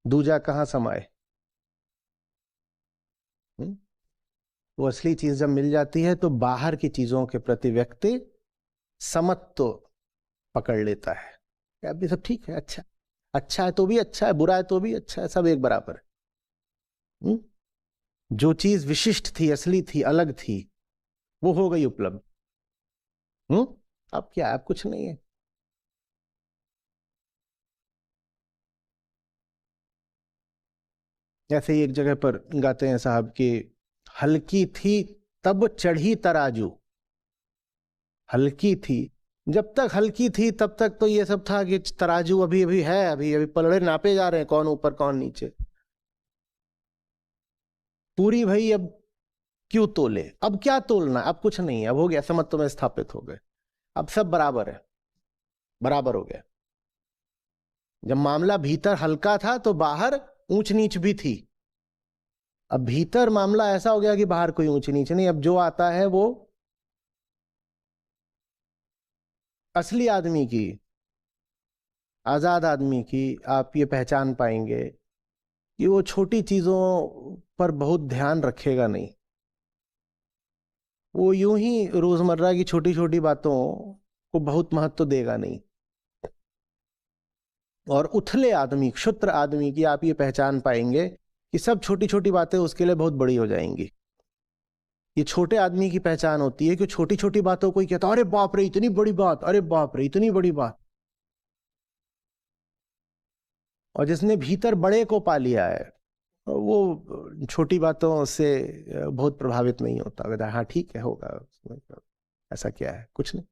दूजा कहाँ समाए। वो असली चीज जब मिल जाती है तो बाहर की चीजों के प्रति व्यक्ति समत्व पकड़ लेता है। अभी सब ठीक है, अच्छा अच्छा है तो भी अच्छा है, बुरा है तो भी अच्छा है, सब एक बराबर है। जो चीज विशिष्ट थी, असली थी, अलग थी, वो हो गई उपलब्ध। अब क्या है, अब कुछ नहीं है। ऐसे ही एक जगह पर गाते हैं साहब कि हल्की थी तब चढ़ी तराजू। हल्की थी, जब तक हल्की थी तब तक तो ये सब था कि तराजू अभी अभी है, अभी अभी पलड़े नापे जा रहे हैं, कौन ऊपर कौन नीचे। पूरी भाई अब क्यों तोले, अब क्या तोलना, अब कुछ नहीं है, अब हो गया, समत्व में स्थापित हो गए, अब सब बराबर है, बराबर हो गया। जब मामला भीतर हल्का था तो बाहर ऊंच नीच भी थी। अब भीतर मामला ऐसा हो गया कि बाहर कोई ऊंच नीच नहीं, अब जो आता है वो असली आदमी की, आजाद आदमी की आप ये पहचान पाएंगे कि वो छोटी चीजों पर बहुत ध्यान रखेगा नहीं। वो यूं ही रोजमर्रा की छोटी छोटी बातों को बहुत महत्व देगा नहीं। और उथले आदमी, क्षुद्र आदमी की आप ये पहचान पाएंगे कि सब छोटी छोटी बातें उसके लिए बहुत बड़ी हो जाएंगी। ये छोटे आदमी की पहचान होती है कि छोटी छोटी बातों को ही कहता, अरे बाप रे इतनी बड़ी बात, अरे बाप रे इतनी बड़ी बात। और जिसने भीतर बड़े को पा लिया है, वो छोटी बातों से बहुत प्रभावित नहीं होता। हाँ ठीक है, होगा, ऐसा क्या है, कुछ नहीं।